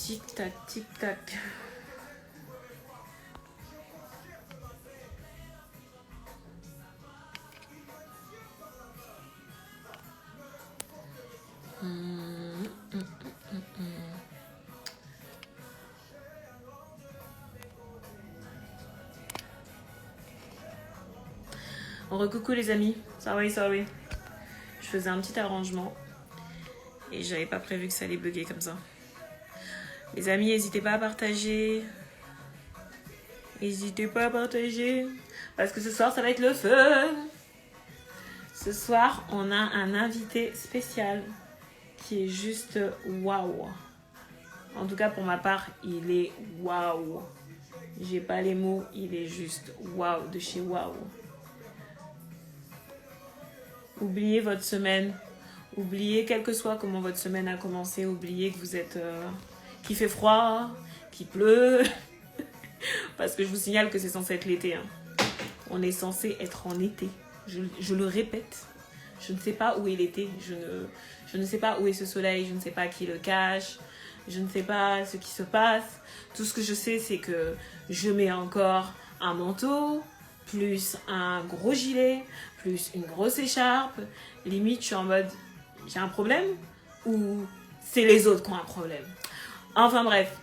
Tic-tac, tic-tac. Recoucou les amis, sorry. Je faisais un petit arrangement et j'avais pas prévu que ça allait bugger comme ça. Les amis, n'hésitez pas à partager. N'hésitez pas à partager. Parce que ce soir, ça va être le feu. Ce soir, on a un invité spécial qui est juste waouh. En tout cas, pour ma part, il est waouh. J'ai pas les mots, il est juste waouh de chez waouh. Oubliez votre semaine. Oubliez, quel que soit comment votre semaine a commencé, oubliez que vous êtes... qu'il fait froid, qu'il pleut. Parce que je vous signale que c'est censé être l'été. Hein. On est censé être en été. Je le répète. Je ne sais pas où est l'été. Je ne sais pas où est ce soleil. Je ne sais pas qui le cache. Je ne sais pas ce qui se passe. Tout ce que je sais, c'est que je mets encore un manteau, plus un gros gilet, plus une grosse écharpe. Limite, je suis en mode, j'ai un problème ou c'est les autres qui ont un problème. Enfin bref,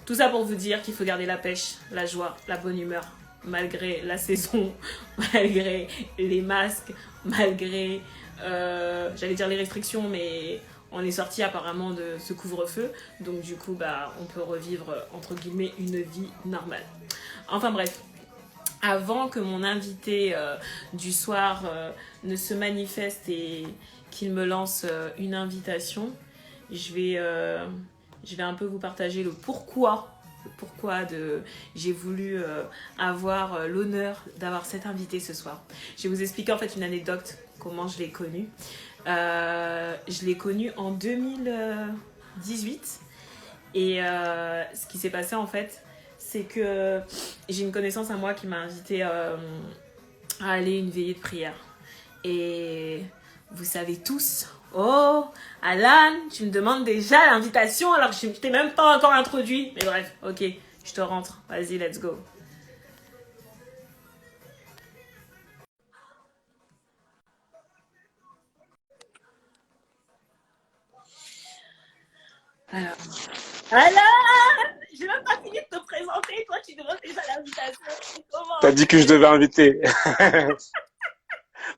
tout ça pour vous dire qu'il faut garder la pêche, la joie, la bonne humeur, malgré la saison, malgré les masques, malgré, j'allais dire les restrictions, mais on est sorti apparemment de ce couvre-feu, donc du coup, on peut revivre, entre guillemets, une vie normale. Enfin bref, avant que mon invité du soir ne se manifeste et qu'il me lance une invitation, je vais un peu vous partager le pourquoi j'ai voulu avoir l'honneur d'avoir cet invité ce soir. Je vais vous expliquer en fait une anecdote, comment je l'ai connu. Je l'ai connu en 2018 et ce qui s'est passé en fait, c'est que j'ai une connaissance à moi qui m'a invité à aller à une veillée de prière. Et vous savez tous, oh, Alan, tu me demandes déjà l'invitation alors que je t'ai même pas encore introduit. Mais bref, ok, je te rentre. Vas-y, let's go. Alors, Alan, j'ai même pas fini de te présenter. Toi, tu demandes déjà l'invitation. T'as Comment? dit que je devais inviter.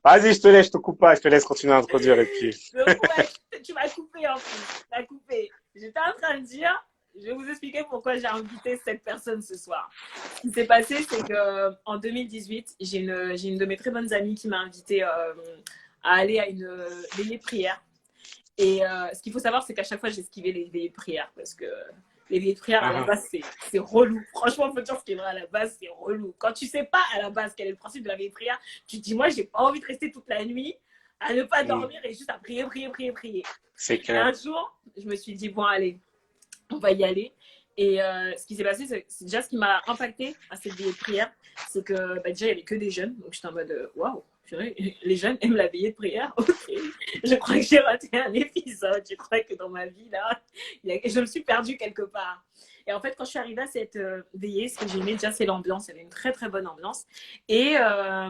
Vas-y, je te laisse, je te coupe pas, je te laisse continuer à introduire et puis. Donc, ouais, tu m'as coupé en plus. Tu m'as coupé. J'étais en train de dire, je vais vous expliquer pourquoi j'ai invité cette personne ce soir. Ce qui s'est passé, c'est qu'en 2018, j'ai une de mes très bonnes amies qui m'a invité à aller à une veillée de prière. Et ce qu'il faut savoir, c'est qu'à chaque fois, j'ai esquivé les veillées de prière parce que les veillées de prière, à la Mhm. base, c'est relou. Franchement, faut dire ce qui est vrai, à la base, c'est relou. Quand tu sais pas à la base quel est le principe de la veillée de prière, tu te dis, moi, j'ai pas envie de rester toute la nuit à ne pas Mm. dormir et juste à prier. C'est Et clair. un jour, je me suis dit, bon, allez, on va y aller. Et ce qui s'est passé, c'est déjà ce qui m'a impacté à cette veillée de prière, c'est que déjà, il n'y avait que des jeunes. Donc, j'étais en mode, waouh, les jeunes aiment la veillée de prière. Ok, je crois que j'ai raté un épisode. Je crois que dans ma vie, là, je me suis perdue quelque part. Et en fait, quand je suis arrivée à cette veillée, ce que j'ai aimé déjà, c'est l'ambiance. Il y avait une très, très bonne ambiance. Et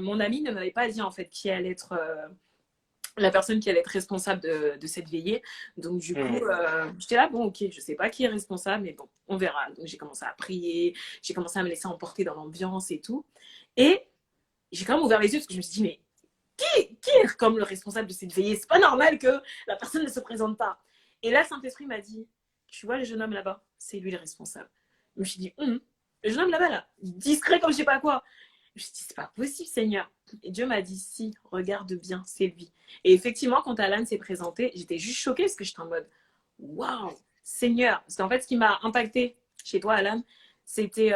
mon ami ne m'avait pas dit, en fait, qui allait être la personne qui allait être responsable de cette veillée. Donc, du coup, Mm. j'étais là, bon, ok, je sais pas qui est responsable, mais bon, on verra. Donc, j'ai commencé à prier, j'ai commencé à me laisser emporter dans l'ambiance et tout. Et j'ai quand même ouvert les yeux parce que je me suis dit, mais qui est comme le responsable de cette veillée? C'est pas normal que la personne ne se présente pas. Et là, le Saint-Esprit m'a dit, tu vois le jeune homme là-bas, c'est lui le responsable. Je me suis dit, le jeune homme là-bas, là, discret comme je sais pas quoi. Je me suis dit, c'est pas possible, Seigneur. Et Dieu m'a dit, si, regarde bien, c'est lui. Et effectivement, quand Alan s'est présenté, j'étais juste choquée parce que j'étais en mode, waouh, Seigneur. Parce qu'en fait, ce qui m'a impacté chez toi, Alan, c'était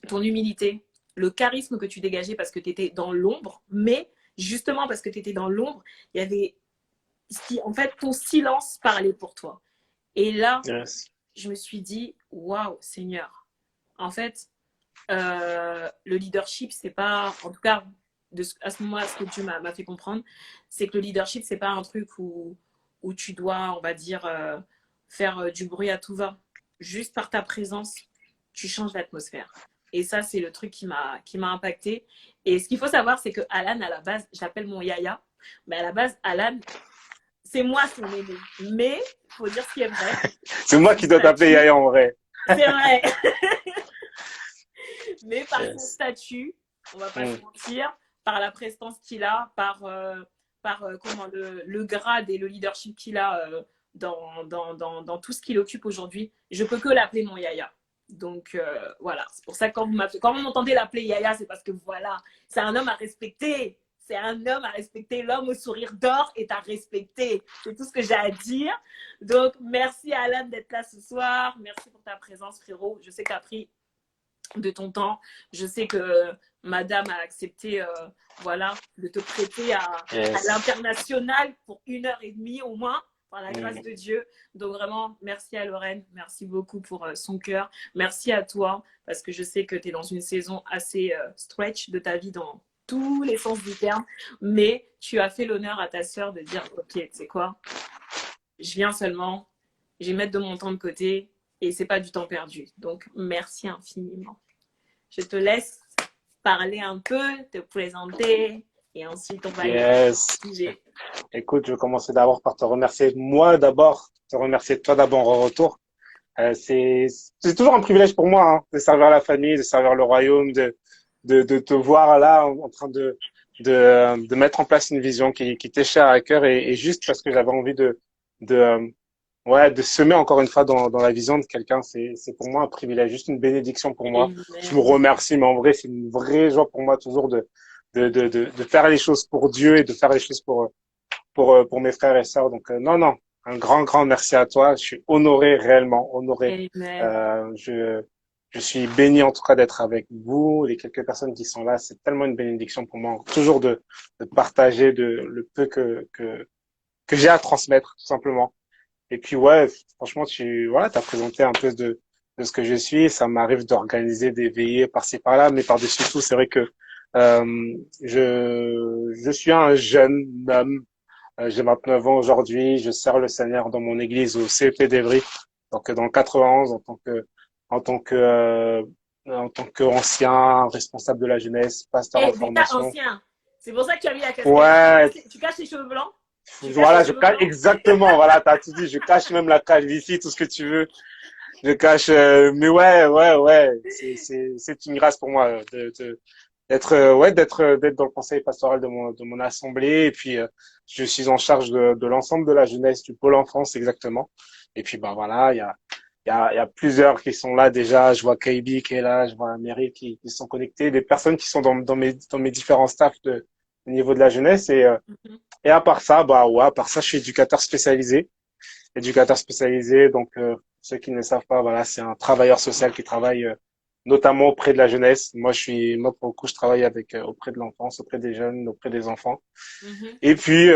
ton humilité, le charisme que tu dégageais parce que tu étais dans l'ombre, mais justement parce que tu étais dans l'ombre, il y avait en fait, ton silence parlait pour toi. Et là, Yes. je me suis dit, waouh, Seigneur. En fait, le leadership, c'est pas, en tout cas, à ce moment-là, ce que Dieu m'a fait comprendre, c'est que le leadership, c'est pas un truc où tu dois, on va dire, faire du bruit à tout va. juste par ta présence, tu changes l'atmosphère. Et ça, c'est le truc qui m'a impacté. Et ce qu'il faut savoir, c'est que Alan, à la base, j'appelle mon yaya, mais à la base, Alan, c'est moi son aîné. Mais, il faut dire ce qui est vrai. C'est moi qui dois t'appeler Yaya en vrai. C'est vrai. Mais par son Yes. statut, on va pas se mentir, par la prestance qu'il a, par comment le grade et le leadership qu'il a dans tout ce qu'il occupe aujourd'hui, je peux que l'appeler mon yaya. Donc voilà, c'est pour ça que quand vous m'entendez l'appeler yaya, c'est parce que voilà, c'est un homme à respecter. C'est un homme à respecter. L'homme au sourire d'or est à respecter. C'est tout ce que j'ai à dire. Donc, merci Alan d'être là ce soir. Merci pour ta présence, frérot. Je sais que tu as pris de ton temps. Je sais que madame a accepté voilà, de te prêter à l'international pour 1h30 au moins, par la grâce de Dieu. Donc vraiment, merci à Lorraine. Merci beaucoup pour son cœur. Merci à toi, parce que je sais que tu es dans une saison assez stretch de ta vie dans tous les sens du terme, mais tu as fait l'honneur à ta sœur de dire ok, tu sais quoi, je viens seulement, je vais mettre de mon temps de côté et c'est pas du temps perdu. Donc merci infiniment. Je te laisse parler un peu, te présenter et ensuite on va Yes. Écoute, je vais commencer d'abord par te remercier. Moi d'abord, te remercier toi d'abord en retour. C'est toujours un privilège pour moi hein, de servir la famille, de servir le royaume, de te voir là en train de mettre en place une vision qui t'est chère à cœur et juste parce que j'avais envie de semer encore une fois dans la vision de quelqu'un, c'est pour moi un privilège, juste une bénédiction pour moi. Amen. Je vous remercie, mais en vrai, c'est une vraie joie pour moi toujours de faire les choses pour Dieu et de faire les choses pour mes frères et sœurs. Donc, non, un grand merci à toi. Je suis honoré, réellement honoré. Je suis béni en tout cas d'être avec vous, les quelques personnes qui sont là. C'est tellement une bénédiction pour moi, toujours de partager le peu que j'ai à transmettre, tout simplement. Et puis ouais, franchement, t'as présenté un peu de ce que je suis. Ça m'arrive d'organiser des veillées par-ci par-là, mais par-dessus tout, c'est vrai que je suis un jeune homme. J'ai 29 ans aujourd'hui. Je sers le Seigneur dans mon église au CEP d'Evry, donc dans le 91 en tant que en tant qu'ancien responsable de la jeunesse, pasteur en formation. Ancien. C'est pour ça que tu as mis la casquette. Ouais. Tu caches les cheveux blancs. Voilà, je cache exactement. Voilà, t'as tout dit. Je cache même la calvitie, tout ce que tu veux. Je cache. Mais ouais. C'est une grâce pour moi d'être dans le conseil pastoral de mon assemblée. Et puis je suis en charge de l'ensemble de la jeunesse du pôle enfance exactement. Et puis bah voilà, il y a plusieurs qui sont là déjà. Je vois KB qui est là, je vois Mary qui sont connectés, des personnes qui sont dans mes différents staffs au niveau de la jeunesse et à part ça, je suis éducateur spécialisé. Donc, ceux qui ne le savent pas, voilà, c'est un travailleur social qui travaille notamment auprès de la jeunesse. Moi, pour le coup, je travaille auprès de l'enfance, auprès des jeunes, auprès des enfants. Et puis,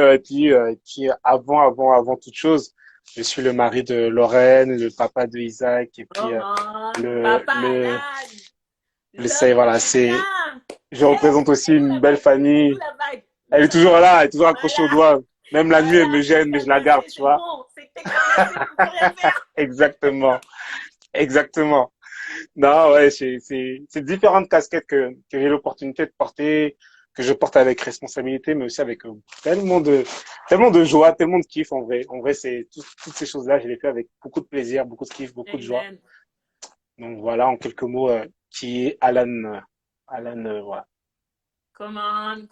avant toute chose, je suis le mari de Lorraine, le papa de Isaac, et puis je représente aussi une belle famille. Elle est toujours là, elle est toujours accrochée au doigt. Même la nuit, elle me gêne, mais je la garde, tu vois. Exactement. Non, ouais, c'est différentes casquettes que j'ai l'opportunité de porter, que je porte avec responsabilité, mais aussi avec tellement de joie, tellement de kiff en vrai. En vrai, c'est toutes ces choses-là, je les fais avec beaucoup de plaisir, beaucoup de kiff, beaucoup de joie. Donc voilà, en quelques mots, qui est Alan, voilà. Come on.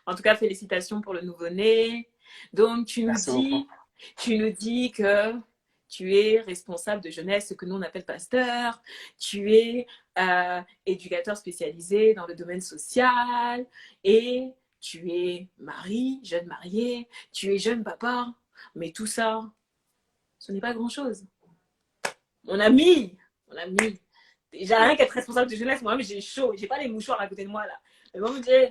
En tout cas, félicitations pour le nouveau-né. Donc, tu nous dis que tu es responsable de jeunesse, ce que nous on appelle pasteur. Tu es éducateur spécialisé dans le domaine social et tu es jeune marié, tu es jeune papa. Mais tout ça, ce n'est pas grand-chose. Mon ami, j'ai rien qu'être responsable de jeunesse, moi-même j'ai chaud, j'ai pas les mouchoirs à côté de moi là. Mais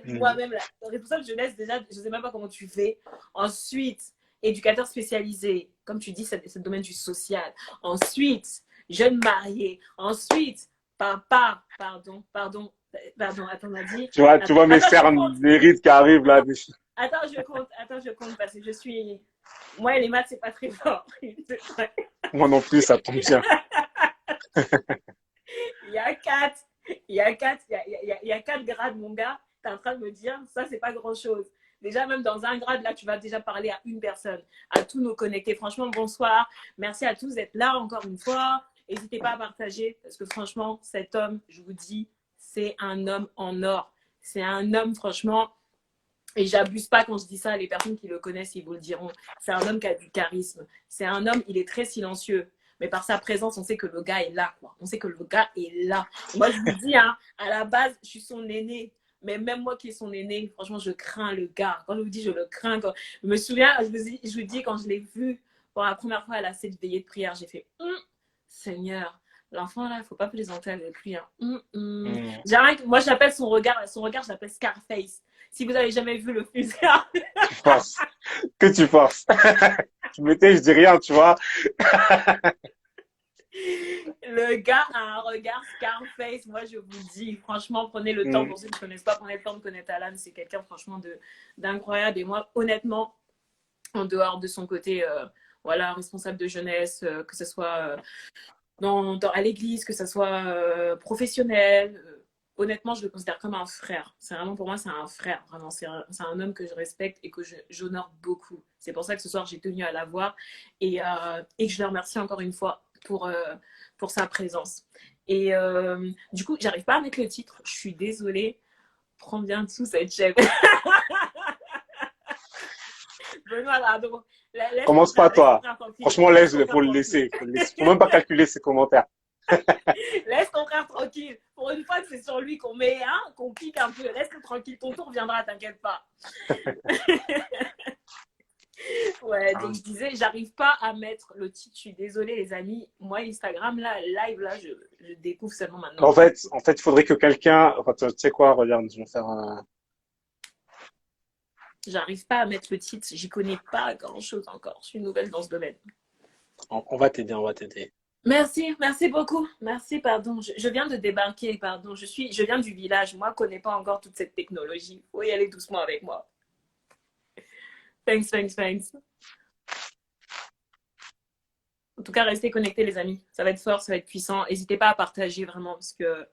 moi-même, responsable de jeunesse, déjà, je sais même pas comment tu fais. Ensuite, éducateur spécialisé, comme tu dis, c'est le domaine du social. Ensuite, jeune marié. Ensuite, papa, pardon, attends, on a dit. Tu vois mes cernes, les rides qui arrivent là. Attends, je compte parce que je suis Moi, les maths, c'est pas très fort. Moi non plus, ça tombe bien. Il y a quatre. Il y a quatre, il y a quatre grades, mon gars. Tu es en train de me dire, ça, c'est pas grand-chose. Déjà, même dans un grade, là, tu vas déjà parler à une personne, à tous nos connectés. Franchement, bonsoir. Merci à tous d'être là encore une fois. N'hésitez pas à partager parce que franchement, cet homme, je vous dis, c'est un homme en or. C'est un homme, franchement, et j'abuse pas quand je dis ça, les personnes qui le connaissent, ils vous le diront. C'est un homme qui a du charisme. C'est un homme, il est très silencieux. Mais par sa présence, on sait que le gars est là, quoi. On sait que le gars est là. Moi, je vous dis, hein, à la base, je suis son aîné. Mais même moi qui est son aîné, franchement, je crains le gars. Quand je vous dis, je le crains. Quand... Je me souviens, je vous dis, quand je l'ai vu pour la première fois à la cette veillée de prière, j'ai fait Seigneur, l'enfant là, il ne faut pas plaisanter avec lui. Hein. Moi, j'appelle son regard, je l'appelle Scarface. Si vous avez jamais vu le film, Tu forces. Que tu forces. Tu m'étais, je dis rien, tu vois. le gars a un regard Scarface. Moi, je vous dis, franchement, prenez le temps. Pour ceux qui ne connaissent pas, prenez le temps de connaître Alan. C'est quelqu'un, franchement, d'incroyable. Et moi, honnêtement, en dehors de son côté, voilà, responsable de jeunesse, que ce soit à l'église, que ce soit professionnel. Honnêtement, je le considère comme un frère. C'est vraiment, pour moi, c'est un frère. Vraiment, c'est un homme que je respecte et que j'honore beaucoup. C'est pour ça que ce soir, j'ai tenu à l'avoir et que je le remercie encore une fois pour sa présence. Et du coup, j'arrive pas à mettre le titre. Je suis désolée. Prends bien dessous cette chaîne. Benoît, pardon. Commence pas, toi. Franchement, faut le laisser. Faut même pas calculer ses commentaires. Laisse ton frère tranquille. Pour une fois que c'est sur lui qu'on met, hein, qu'on pique un peu. Laisse-le tranquille. Ton tour viendra, t'inquiète pas. Ouais, donc je disais, j'arrive pas à mettre le titre. Je suis désolée, les amis. Moi, Instagram, là, live, là, je découvre seulement maintenant. En fait, il faudrait que quelqu'un. Enfin, tu sais quoi, regarde, je vais faire un. J'arrive pas à mettre le titre. J'y connais pas grand-chose encore. Je suis nouvelle dans ce domaine. On va t'aider, on va t'aider. Merci beaucoup. Merci, pardon. Je viens de débarquer, pardon. Je viens du village. Moi, je connais pas encore toute cette technologie. Faut y aller doucement avec moi. Thanks. En tout cas, restez connectés, les amis. Ça va être fort, ça va être puissant. N'hésitez pas à partager vraiment parce que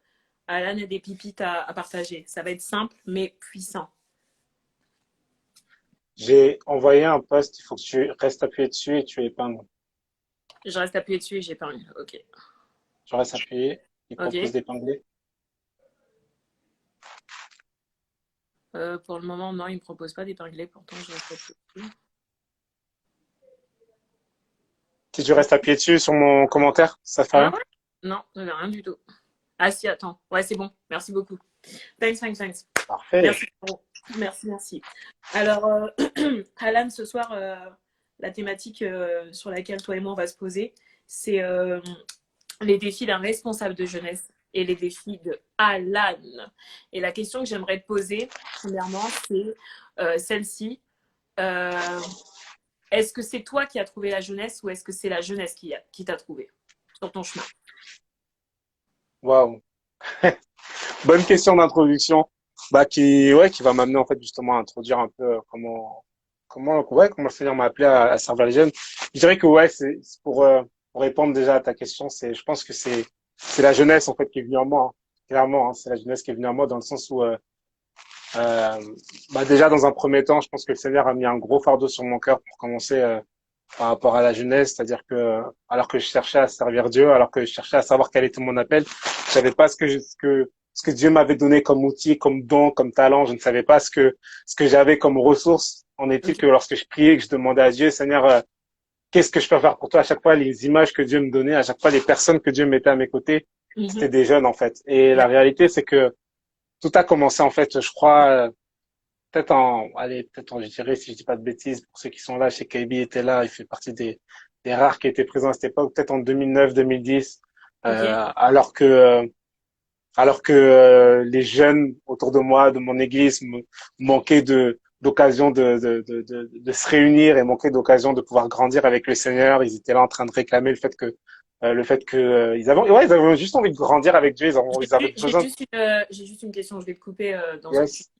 Alan a des pépites à partager. Ça va être simple, mais puissant. J'ai envoyé un post, il faut que tu restes appuyé dessus et tu épingles. Je reste appuyé dessus et j'épingle. Ok. Tu restes appuyé, il propose d'épingler. Pour le moment, non, il ne me propose pas d'épingler. Pourtant, je reste appuyé dessus. Si tu restes appuyé dessus sur mon commentaire, ça fait rien? Non, ça fait rien du tout. Ah si, attends. Ouais, c'est bon. Merci beaucoup. Thanks. Parfait. Merci. Alors, Alan, ce soir, la thématique sur laquelle toi et moi on va se poser, c'est les défis d'un responsable de jeunesse et les défis de Alan. Et la question que j'aimerais te poser, premièrement, c'est celle-ci. Est-ce que c'est toi qui as trouvé la jeunesse ou est-ce que c'est la jeunesse qui t'a trouvé sur ton chemin? Waouh. Bonne question d'introduction. Qui va m'amener en fait justement à introduire un peu comment le Seigneur m'a appelé à servir les jeunes. Je dirais que c'est pour répondre déjà à ta question, je pense que c'est la jeunesse en fait qui est venue en moi, hein. Clairement, hein, c'est la jeunesse qui est venue en moi dans le sens où déjà dans un premier temps, je pense que le Seigneur a mis un gros fardeau sur mon cœur pour commencer par rapport à la jeunesse, c'est-à-dire que alors que je cherchais à servir Dieu, alors que je cherchais à savoir quel était mon appel, je savais pas ce que Dieu m'avait donné comme outil, comme don, comme talent. Je ne savais pas ce que j'avais comme ressources. En est-il que lorsque je priais, que je demandais à Dieu, Seigneur, qu'est-ce que je peux faire pour toi? À chaque fois, les images que Dieu me donnait, à chaque fois, les personnes que Dieu mettait à mes côtés, c'était des jeunes, en fait. Et la réalité, c'est que tout a commencé, en fait, je crois, je dirais, si je dis pas de bêtises, pour ceux qui sont là, chez KB était là, il fait partie des rares qui étaient présents à cette époque, peut-être en 2009, 2010, alors que les jeunes autour de moi, de mon église, manquaient d'occasion de se réunir et manquaient d'occasion de pouvoir grandir avec le Seigneur. Ils étaient là en train de réclamer le fait que ils avaient juste envie de grandir avec Dieu. Ils avaient besoin. J'ai juste une question, je vais te couper dans Yes.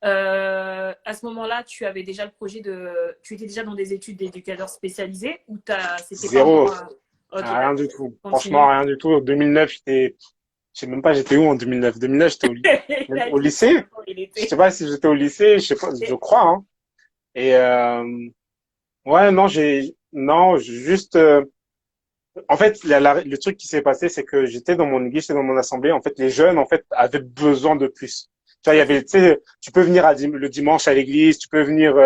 À ce moment-là, tu avais déjà le projet tu étais déjà dans des études d'éducateur spécialisé ou c'était pas Zéro, encore. Ok, rien du d'accord. tout. Franchement, Continue. rien du tout. En 2009, je sais même pas, j'étais où en 2009? 2009, j'étais Il a au dit lycée. combien de temps il Je sais était. pas si j'étais au lycée, je sais pas, je crois, hein. Et ouais, non, non, juste, en fait, le truc qui s'est passé, c'est que j'étais dans mon église, j'étais dans mon assemblée. En fait, les jeunes, en fait, avaient besoin de plus. Tu vois, il y Ok. avait, tu sais, tu peux venir le dimanche à l'église, tu peux venir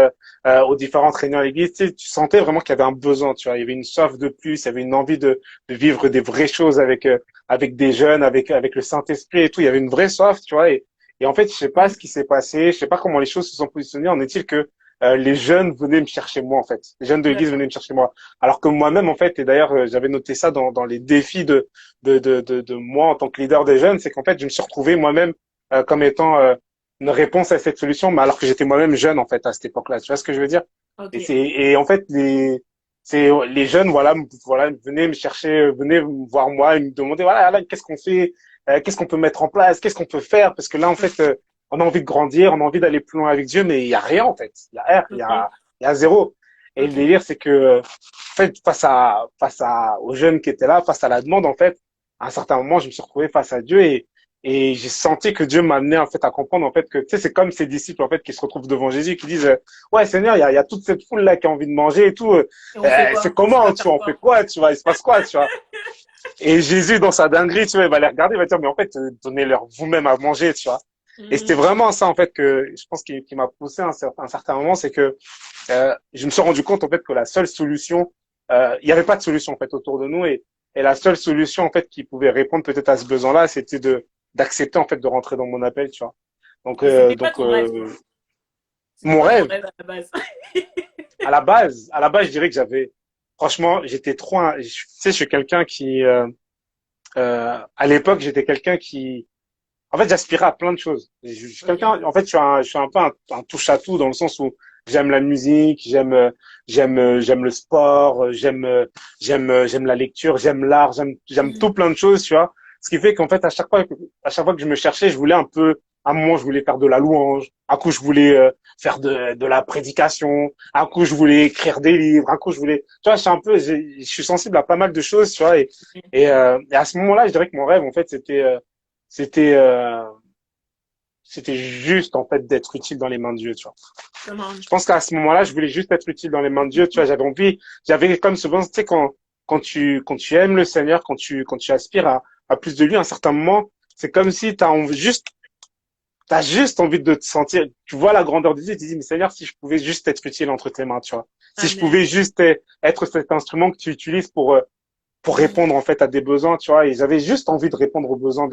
aux différentes réunions à l'église. Tu sais, tu sentais vraiment qu'il y avait un besoin. Tu vois, il y avait une soif de plus, il y avait une envie de vivre des vraies choses avec des jeunes, avec le Saint-Esprit et tout. Il y avait une vraie soif, tu vois. Et en fait, je sais pas Mhm. ce qui s'est passé, je sais pas comment les choses se sont positionnées. En est-il que les jeunes venaient me chercher moi, en fait. Les jeunes de l'église D'accord. venaient me chercher moi. Alors que moi-même, en fait, et d'ailleurs, j'avais noté ça dans les défis de moi en tant que leader des jeunes, c'est qu'en fait, je me suis retrouvé moi-même comme étant une réponse à cette solution, mais alors que j'étais moi-même jeune, en fait, à cette époque-là. Tu vois ce que je veux dire? Ok. Et en fait, les jeunes, voilà, voilà, venaient me chercher, venaient me voir moi et me demander, voilà, Alan, qu'est-ce qu'on fait? Qu'est-ce qu'on peut mettre en place? Qu'est-ce qu'on peut faire? Parce que là, en fait, on a envie de grandir, on a envie d'aller plus loin avec Dieu, mais il y a rien, en fait. Il y a R, Ok. il y a zéro. Et le Ok. délire, c'est que, en fait, aux jeunes qui étaient là, face à la demande, en fait, à un certain moment, je me suis retrouvé face à Dieu et j'ai senti que Dieu m'amenait, en fait, à comprendre, en fait, que, tu sais, c'est comme ces disciples, en fait, qui se retrouvent devant Jésus, qui disent, ouais, Seigneur, il y a toute cette foule-là qui a envie de manger et tout, Et on fait c'est quoi? On comment, va tu vois, faire on fait quoi? quoi, tu vois, il se passe quoi, tu vois. Et Jésus, dans sa dinguerie, tu vois, il va les regarder, il va dire, mais en fait, donnez-leur vous-même à manger, tu vois. Et c'était Mhm. vraiment ça, en fait, que je pense qui m'a poussé à un certain moment, c'est que je me suis rendu compte, en fait, que la seule solution, il n'y avait pas de solution, en fait, autour de nous, et la seule solution, en fait, qui pouvait répondre peut-être à ce besoin-là, c'était d'accepter, en fait, de rentrer dans mon appel, tu vois. Et c'était quoi ton rêve, toi? C'était Mon quoi ton rêve, rêve à la base? à la base, je dirais que franchement, j'étais trop, tu sais, je suis quelqu'un à l'époque, j'étais quelqu'un en fait, j'aspirais à plein de choses. Je suis Ok. quelqu'un, en fait, je suis un peu un touche-à-tout dans le sens où j'aime la musique, j'aime le sport, j'aime la lecture, j'aime l'art, j'aime Mhm. tout plein de choses, tu vois. Ce qui fait qu'en fait, à chaque fois que je me cherchais, je voulais à un moment, je voulais faire de la louange, un coup, je voulais faire de la prédication, un coup, je voulais écrire des livres, un coup, je voulais, tu vois, je suis sensible à pas mal de choses, tu vois, et à ce moment-là, je dirais que mon rêve, en fait, c'était c'était juste en fait d'être utile dans les mains de Dieu, tu vois. Comment? Je pense qu'à ce moment-là, je voulais juste être utile dans les mains de Dieu, tu vois, j'avais comme ce besoin, tu sais quand tu aimes le Seigneur, quand tu aspires à plus de lui, à un certain moment, c'est comme si t'as juste envie de te sentir, tu vois la grandeur de Dieu, tu te dis mais Seigneur, si je pouvais juste être utile entre tes mains, tu vois. Si je Amen. pouvais juste être cet instrument que tu utilises pour Mhm. répondre en fait à des besoins, tu vois. Et j'avais juste envie de répondre aux besoins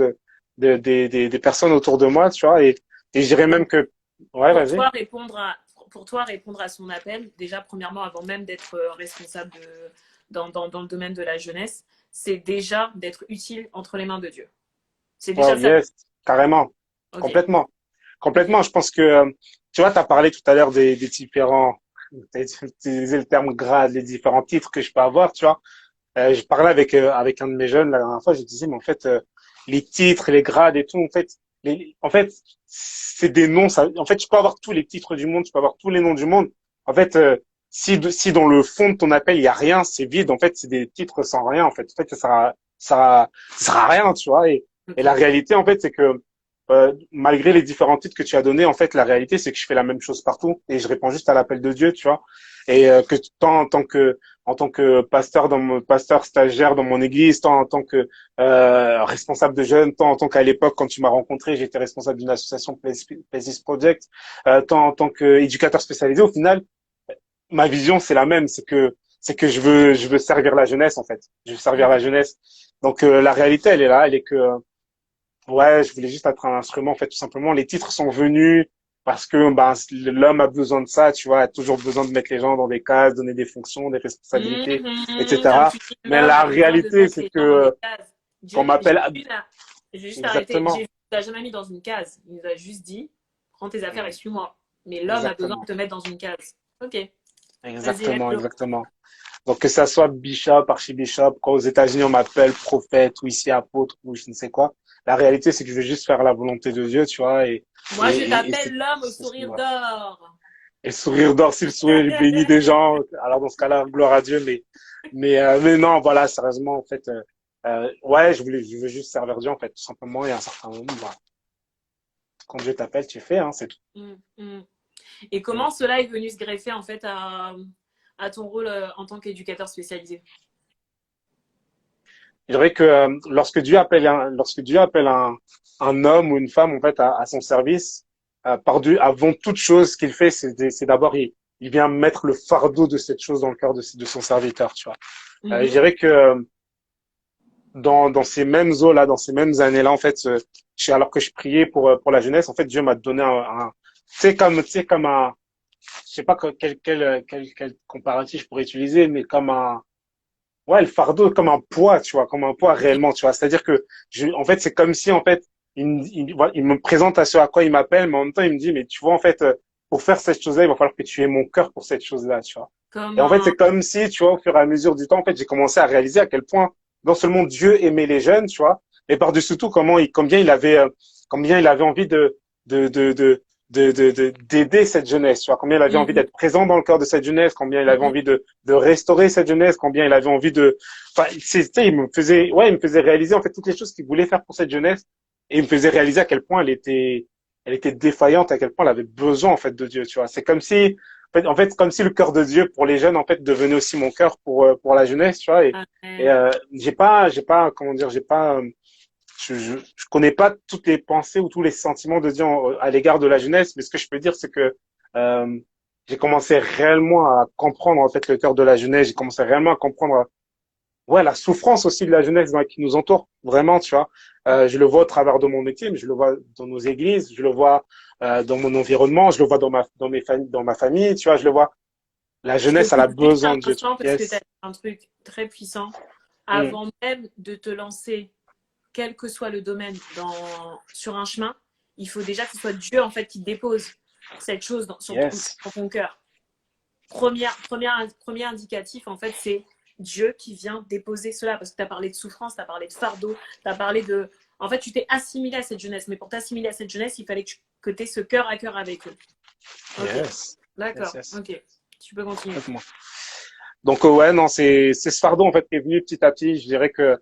des personnes autour de moi, tu vois. Et je dirais même Donc, que, ouais, pour vas-y. toi, pour toi, répondre à son appel, déjà, premièrement, avant même d'être responsable dans le domaine de la jeunesse, c'est déjà d'être utile entre les mains de Dieu. C'est Wow, déjà ça. yes, carrément, Ok. complètement, Ok. complètement. Je pense que, tu vois, tu as parlé tout à l'heure des différents, tu as utilisé le terme grade, les différents titres que je peux avoir, tu vois. Je parlais avec un de mes jeunes la dernière fois, je disais, mais en fait, les titres, les grades et tout, en fait, c'est des noms. En fait, tu peux avoir tous les titres du monde, tu peux avoir tous les noms du monde. En fait, si dans le fond de ton appel il y a rien, c'est vide. En fait, c'est des titres sans rien. En fait, ça sert à rien, tu vois. Et la Ok. réalité, en fait, c'est que malgré les différents titres que tu as donnés, en fait, la réalité, c'est que je fais la même chose partout et je réponds juste à l'appel de Dieu, tu vois. Et que tant en tant que pasteur stagiaire dans mon église, tant en tant que responsable de jeunes, tant en tant qu'à l'époque quand tu m'as rencontré, j'étais responsable d'une association Places Project, tant en tant qu'éducateur spécialisé. Au final, ma vision c'est la même, c'est que je veux servir la jeunesse en fait. Je veux servir la Ok. jeunesse. Donc la réalité elle est là, elle est que ouais, je voulais juste être un instrument, en fait, tout simplement. Les titres sont venus parce que ben, l'homme a besoin de ça, tu vois, a toujours besoin de mettre les gens dans des cases, donner des fonctions, des responsabilités, Comme etc. tu dis, Mais l'homme la a besoin de réalité, mettre c'est les gens dans des que cases. qu'on m'appelle Je vais juste arrêter. exactement, Jésus ne t'a jamais mis dans une case. Il nous a juste dit, prends tes affaires et Mm, suis-moi. Mais l'homme a besoin exactement, de te mettre dans une case. Ok. Vas-y, exactement, laisse-le. exactement. Donc que ça soit bishop, archibishop, quand aux États-Unis on m'appelle prophète ou ici apôtre ou je ne sais quoi, la réalité, c'est que je veux juste faire la volonté de Dieu, tu vois, Moi, je et t'appelle l'homme au c'est ce qui sourire m'a. d'or. Et le sourire d'or, si le sourire bénit des gens, alors dans ce cas-là, gloire à Dieu, mais non, voilà, sérieusement, en fait, ouais, je veux juste servir Dieu, en fait, tout simplement, et à un certain moment, bah, quand Dieu t'appelle, tu fais, hein, c'est tout. Mm, mm. Et Mm. comment cela est venu se greffer en fait à ton rôle en tant qu'éducateur spécialisé? Je dirais que lorsque Dieu appelle un homme ou une femme, en fait, à son service, avant toute chose, ce qu'il fait, c'est d'abord, il vient mettre le fardeau de cette chose dans le cœur de son serviteur, tu vois. Je Mhm. dirais que dans ces mêmes eaux-là, dans ces mêmes années-là, en fait, alors que je priais pour la jeunesse, en fait, Dieu m'a donné tu sais, comme un, je sais pas quel comparatif je pourrais utiliser, mais comme un, ouais, le fardeau comme un poids, tu vois, comme un poids Ok. réellement, tu vois. C'est-à-dire que, en fait, c'est comme si, en fait, voilà, il me présente à ce à quoi il m'appelle, mais en même temps, il me dit, mais tu vois, en fait, pour faire cette chose-là, il va falloir que tu aies mon cœur pour cette chose-là, tu vois. Comme Et en fait, un... c'est comme si, tu vois, au fur et à mesure du temps, en fait, j'ai commencé à réaliser à quel point, non seulement Dieu aimait les jeunes, tu vois, mais par-dessus tout, combien il avait envie de, de, de, d'aider cette jeunesse, tu vois, combien il avait envie Mhm. d'être présent dans le cœur de cette jeunesse, combien il avait Mhm. envie de restaurer cette jeunesse, combien il avait envie de, enfin, il me faisait réaliser, en fait, toutes les choses qu'il voulait faire pour cette jeunesse, et il me faisait réaliser à quel point elle était défaillante, à quel point elle avait besoin, en fait, de Dieu, tu vois. C'est comme si, comme si le cœur de Dieu pour les jeunes, en fait, devenait aussi mon cœur pour la jeunesse, tu vois. Amen. J'ai pas, comment dire, j'ai pas, je connais pas toutes les pensées ou tous les sentiments de Dieu à l'égard de la jeunesse, mais ce que je peux dire, c'est que euh, j'ai commencé réellement à comprendre en fait le cœur de la jeunesse. J'ai commencé réellement à comprendre, ouais, la souffrance aussi de la jeunesse qui nous entoure, vraiment, tu vois. Je le vois au travers de mon métier, mais je le vois dans nos églises, je le vois dans mon environnement, je le vois dans ma famille, tu vois, je le vois. La Je te jeunesse, elle a coupe juste besoin un de Dieu. instant parce que tu as Yes. dit un truc très puissant. Mm. Avant même de te lancer, quel que soit le domaine, sur un chemin, il faut déjà que ce soit Dieu en fait qui dépose cette chose Yes. dans ton cœur. Premier indicatif, en fait, c'est Dieu qui vient déposer cela. Parce que tu as parlé de souffrance, tu as parlé de fardeau, tu as parlé de. En fait, tu t'es assimilé à cette jeunesse. Mais pour t'assimiler à cette jeunesse, il fallait que tu aies ce cœur à cœur avec eux. Ok, Yes. Yes, d'accord. yes. Ok, tu peux continuer. Complètement. Donc ouais, non, c'est ce fardeau en fait qui est venu petit à petit. Je dirais que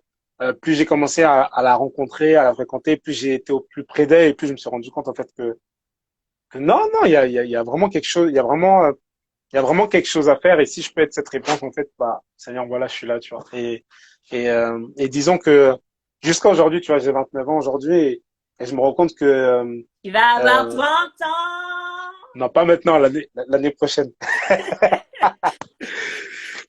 plus j'ai commencé à la rencontrer, à la fréquenter, plus j'ai été au plus près d'elle et plus je me suis rendu compte en fait que non, non, il y a vraiment quelque chose, il y a vraiment quelque chose à faire. Et si je peux être cette réponse en fait, bah Seigneur, voilà, je suis là, tu vois. Et disons que jusqu'à aujourd'hui, tu vois, j'ai 29 ans aujourd'hui et je me rends compte que Tu vas avoir euh, 30 ans. non, pas maintenant, l'année prochaine.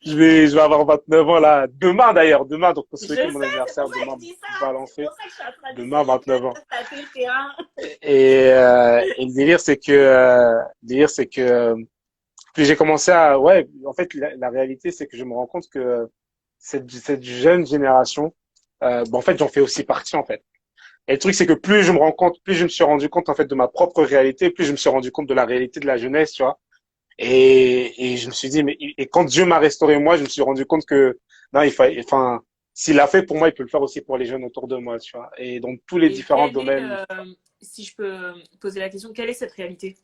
Je vais avoir 29 ans là. Demain d'ailleurs, demain, donc pour Je souhaiter sais, mon c'est pour anniversaire, ça que demain, je dis ça. C'est balancer. pour ça que je suis en train Demain, d'essayer de 29 ans. tâter le terrain. Et le délire, c'est que, puis j'ai commencé ouais, en fait, la réalité, c'est que je me rends compte que cette jeune génération, en fait, j'en fais aussi partie, en fait. Et le truc, c'est que plus je me suis rendu compte, en fait, de ma propre réalité, plus je me suis rendu compte de la réalité de la jeunesse, tu vois. Et je me suis dit, et quand Dieu m'a restauré moi, je me suis rendu compte que, non, enfin, s'il l'a fait pour moi, il peut le faire aussi pour les jeunes autour de moi, tu vois. Et dans tous les Et différents domaines, si je peux poser la question, quelle est cette réalité de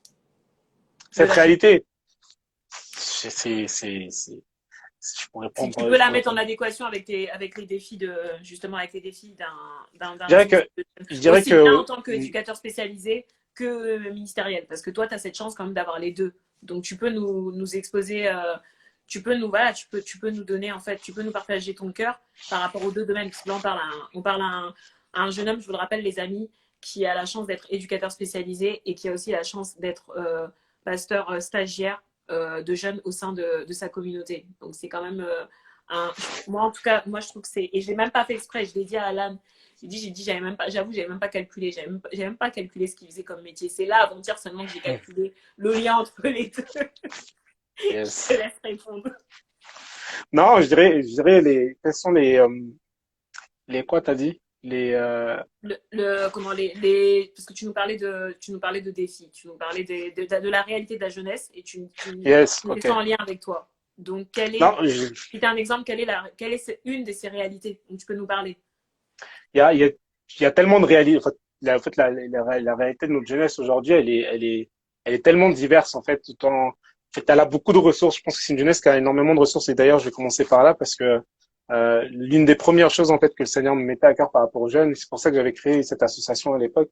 cette la jeunesse? réalité, je pourrais Si tu prendre, peux la mettre en adéquation avec les défis justement avec les défis je d'un dirais responsable que, de jeune. je dirais Aussi bien en que, tant qu'éducateur spécialisé que ministériel. Parce que toi, tu as cette chance quand même d'avoir les deux. Donc tu peux nous exposer, voilà, tu peux nous donner, en fait, tu peux nous partager ton cœur par rapport aux deux domaines. Parce que là, on parle à un jeune homme, je vous le rappelle, les amis, qui a la chance d'être éducateur spécialisé et qui a aussi la chance d'être pasteur stagiaire de jeunes au sein de sa communauté. Donc c'est quand même moi en tout cas, moi je trouve que c'est, et j'ai même pas fait exprès, je l'ai dit à Alan, j'avais même pas, j'avoue, j'avais même pas calculé, j'avais même pas calculé ce qu'il faisait comme métier. C'est là avant-hier seulement que j'ai calculé le lien entre les deux. Je te yes. laisse répondre. Non, je dirais quels sont quoi t'as dit? Comment parce que tu nous parlais de défis, tu nous parlais de la réalité de la jeunesse et Yes, tu mettais ok. ça en lien avec toi. Donc, Non, si tu as un exemple, quelle est une de ces réalités dont tu peux nous parler? il y a il y a tellement de réalité. En fait, la réalité de notre jeunesse aujourd'hui, elle est tellement diverse en fait. En fait, elle a beaucoup de ressources. Je pense que c'est une jeunesse qui a énormément de ressources. Et d'ailleurs, je vais commencer par là parce que l'une des premières choses en fait que le Seigneur me mettait à cœur par rapport aux jeunes, c'est pour ça que j'avais créé cette association à l'époque,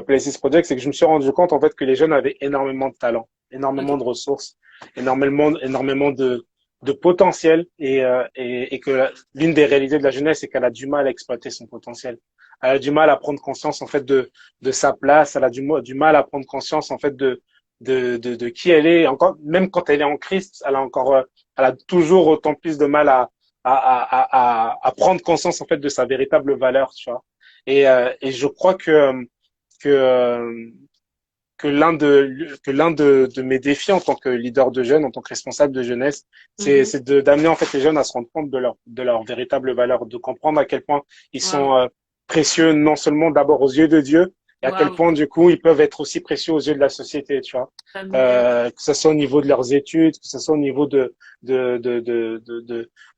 Places Project, c'est que je me suis rendu compte en fait que les jeunes avaient énormément de talent, énormément Ok. de ressources, énormément de potentiel et que l'une des réalités de la jeunesse, c'est qu'elle a du mal à exploiter son potentiel. Elle a du mal à prendre conscience en fait de sa place, elle a du mal à prendre conscience en fait de qui elle est. Encore, même quand elle est en Christ, elle a toujours autant plus de mal à prendre conscience en fait de sa véritable valeur, tu vois. Et je crois que que l'un de mes défis en tant que leader de jeunes, en tant que responsable de jeunesse, Mhm. c'est de d'amener en fait les jeunes à se rendre compte de leur véritable valeur, de comprendre à quel point ils sont Waouh. précieux non seulement d'abord aux yeux de Dieu, et à quel Waouh. point du coup ils peuvent être aussi précieux aux yeux de la société, tu vois. Amen. Que ce soit au niveau de leurs études, que ce soit au niveau de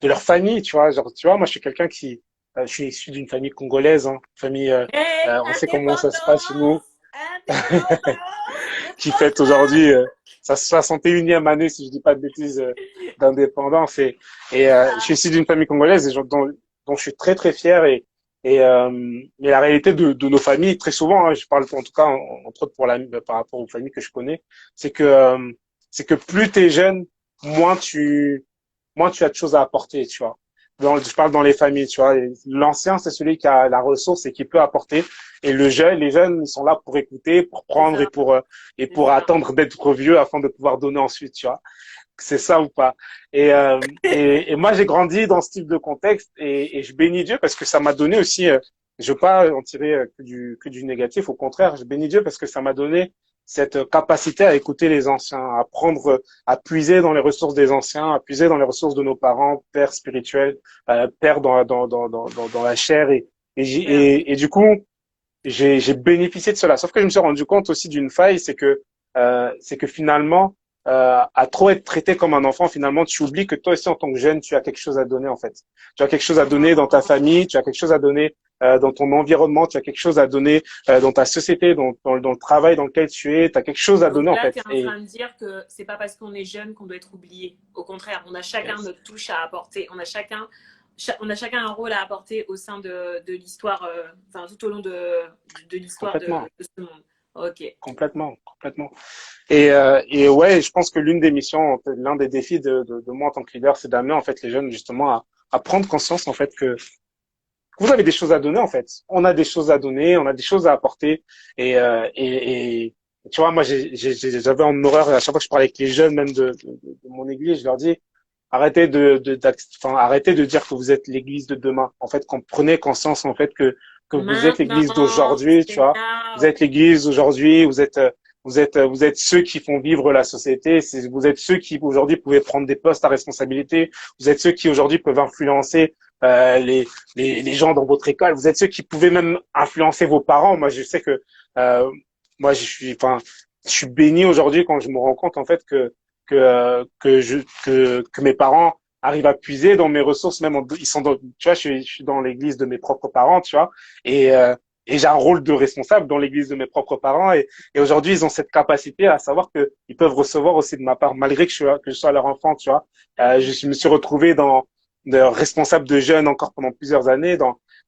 leur famille, tu vois. Genre, tu vois, moi je suis quelqu'un qui je suis issu d'une famille congolaise, hein, famille Hey, on sait comment ça se passe chez nous, indépendance! Indépendance! qui fête aujourd'hui sa 61e année, si je dis pas de bêtises, d'indépendance. Je suis issu d'une famille congolaise dont je suis très très fier. Mais la réalité de nos familles, très souvent, hein, je parle en tout cas entre autres par rapport aux familles que je connais, c'est que euh, c'est que plus t'es jeune, moins moins tu as de choses à apporter, tu vois. Je parle dans les familles, tu vois. L'ancien, c'est celui qui a la ressource et qui peut apporter. Et les jeunes, ils sont là pour écouter, pour C'est prendre ça, et c'est pour ça. attendre d'être vieux afin de pouvoir donner ensuite, tu vois. C'est ça ou pas. Et moi, j'ai grandi dans ce type de contexte et je bénis Dieu parce que ça m'a donné aussi, je veux pas en tirer que du négatif, au contraire, je bénis Dieu parce que ça m'a donné cette capacité à écouter les anciens, à prendre, à puiser dans les ressources des anciens, à puiser dans les ressources de nos parents, pères spirituels, pères dans la chair Super. et du coup, j'ai bénéficié de cela. Sauf que je me suis rendu compte aussi d'une faille, c'est que finalement, à trop être traité comme un enfant, finalement, tu oublies que toi aussi, en tant que jeune, tu as quelque chose à donner, en fait. Tu as quelque chose à donner dans ta famille, tu as quelque chose à donner dans ton environnement, tu as quelque chose à donner dans ta société, dans le travail dans lequel tu es, tu as quelque chose à Donc donner, en là, tu fait. es en train de dire que c'est pas parce qu'on est jeune qu'on doit être oublié. Au contraire, on a chacun Yes. notre touche à apporter. On a chacun un rôle à apporter au sein de l'histoire, enfin tout au long de l'histoire Complètement, de ce monde. Ok. complètement. Et ouais, je pense que l'une des missions, l'un des défis de moi en tant que leader, c'est d'amener en fait les jeunes justement à prendre conscience en fait que vous avez des choses à donner en fait. On a des choses à donner, on a des choses à apporter. Et tu vois, moi j'avais en horreur à chaque fois que je parlais avec les jeunes même de mon église, je leur dis arrêtez de dire que vous êtes l'église de demain. En fait, prenez conscience en fait que vous êtes l'église Maintenant, d'aujourd'hui, tu c'est vois. Vous now. êtes l'église d'aujourd'hui, vous êtes ceux qui font vivre la société, vous êtes ceux qui aujourd'hui pouvaient prendre des postes à responsabilité, vous êtes ceux qui aujourd'hui peuvent influencer les gens dans votre école, vous êtes ceux qui pouvaient même influencer vos parents. Moi, je sais que euh, moi, je suis béni aujourd'hui quand je me rends compte en fait que mes parents arrivent à puiser dans mes ressources, ils sont tu vois, je suis dans l'église de mes propres parents, tu vois, et euh, et j'ai un rôle de responsable dans l'église de mes propres parents, et aujourd'hui ils ont cette capacité à savoir que ils peuvent recevoir aussi de ma part, malgré que je sois leur enfant, tu vois. Je me suis retrouvé de responsable de jeunes encore pendant plusieurs années,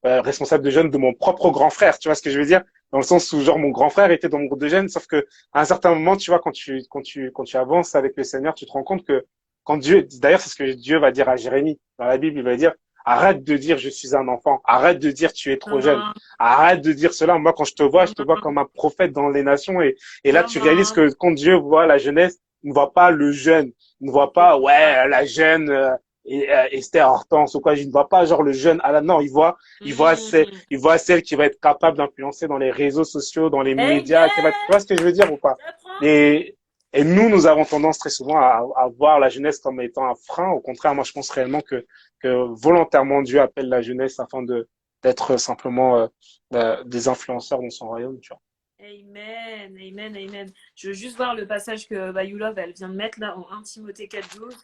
responsable de jeunes de mon propre grand frère, tu vois ce que je veux dire? Dans le sens où genre mon grand frère était dans mon groupe de jeunes, sauf que à un certain moment, tu vois, quand tu avances avec le Seigneur, tu te rends compte que quand d'ailleurs, c'est ce que Dieu va dire à Jérémie dans la Bible, il va dire, arrête de dire je suis un enfant, arrête de dire tu es trop Come jeune, on, arrête de dire cela. Moi, quand je come te vois on, comme un prophète dans les nations et là, come tu réalises on. que quand Dieu voit la jeunesse, il ne voit pas le jeune, il ne voit pas, ouais, la jeune, Esther Hortense ou quoi, il ne voit pas genre le jeune Alan, non, Mm. il voit celle qui va être capable d'influencer dans les réseaux sociaux, dans les médias, tu Amen. vois ce que je veux dire ou pas? J'apprends. Et, et nous avons tendance très souvent à voir la jeunesse comme étant un frein. Au contraire, moi, je pense réellement que volontairement Dieu appelle la jeunesse afin d'être simplement des influenceurs dans son royaume, tu vois. Amen, amen, amen. Je veux juste voir le passage que Bayulov, elle vient de mettre là en 1 Timothée 4:12.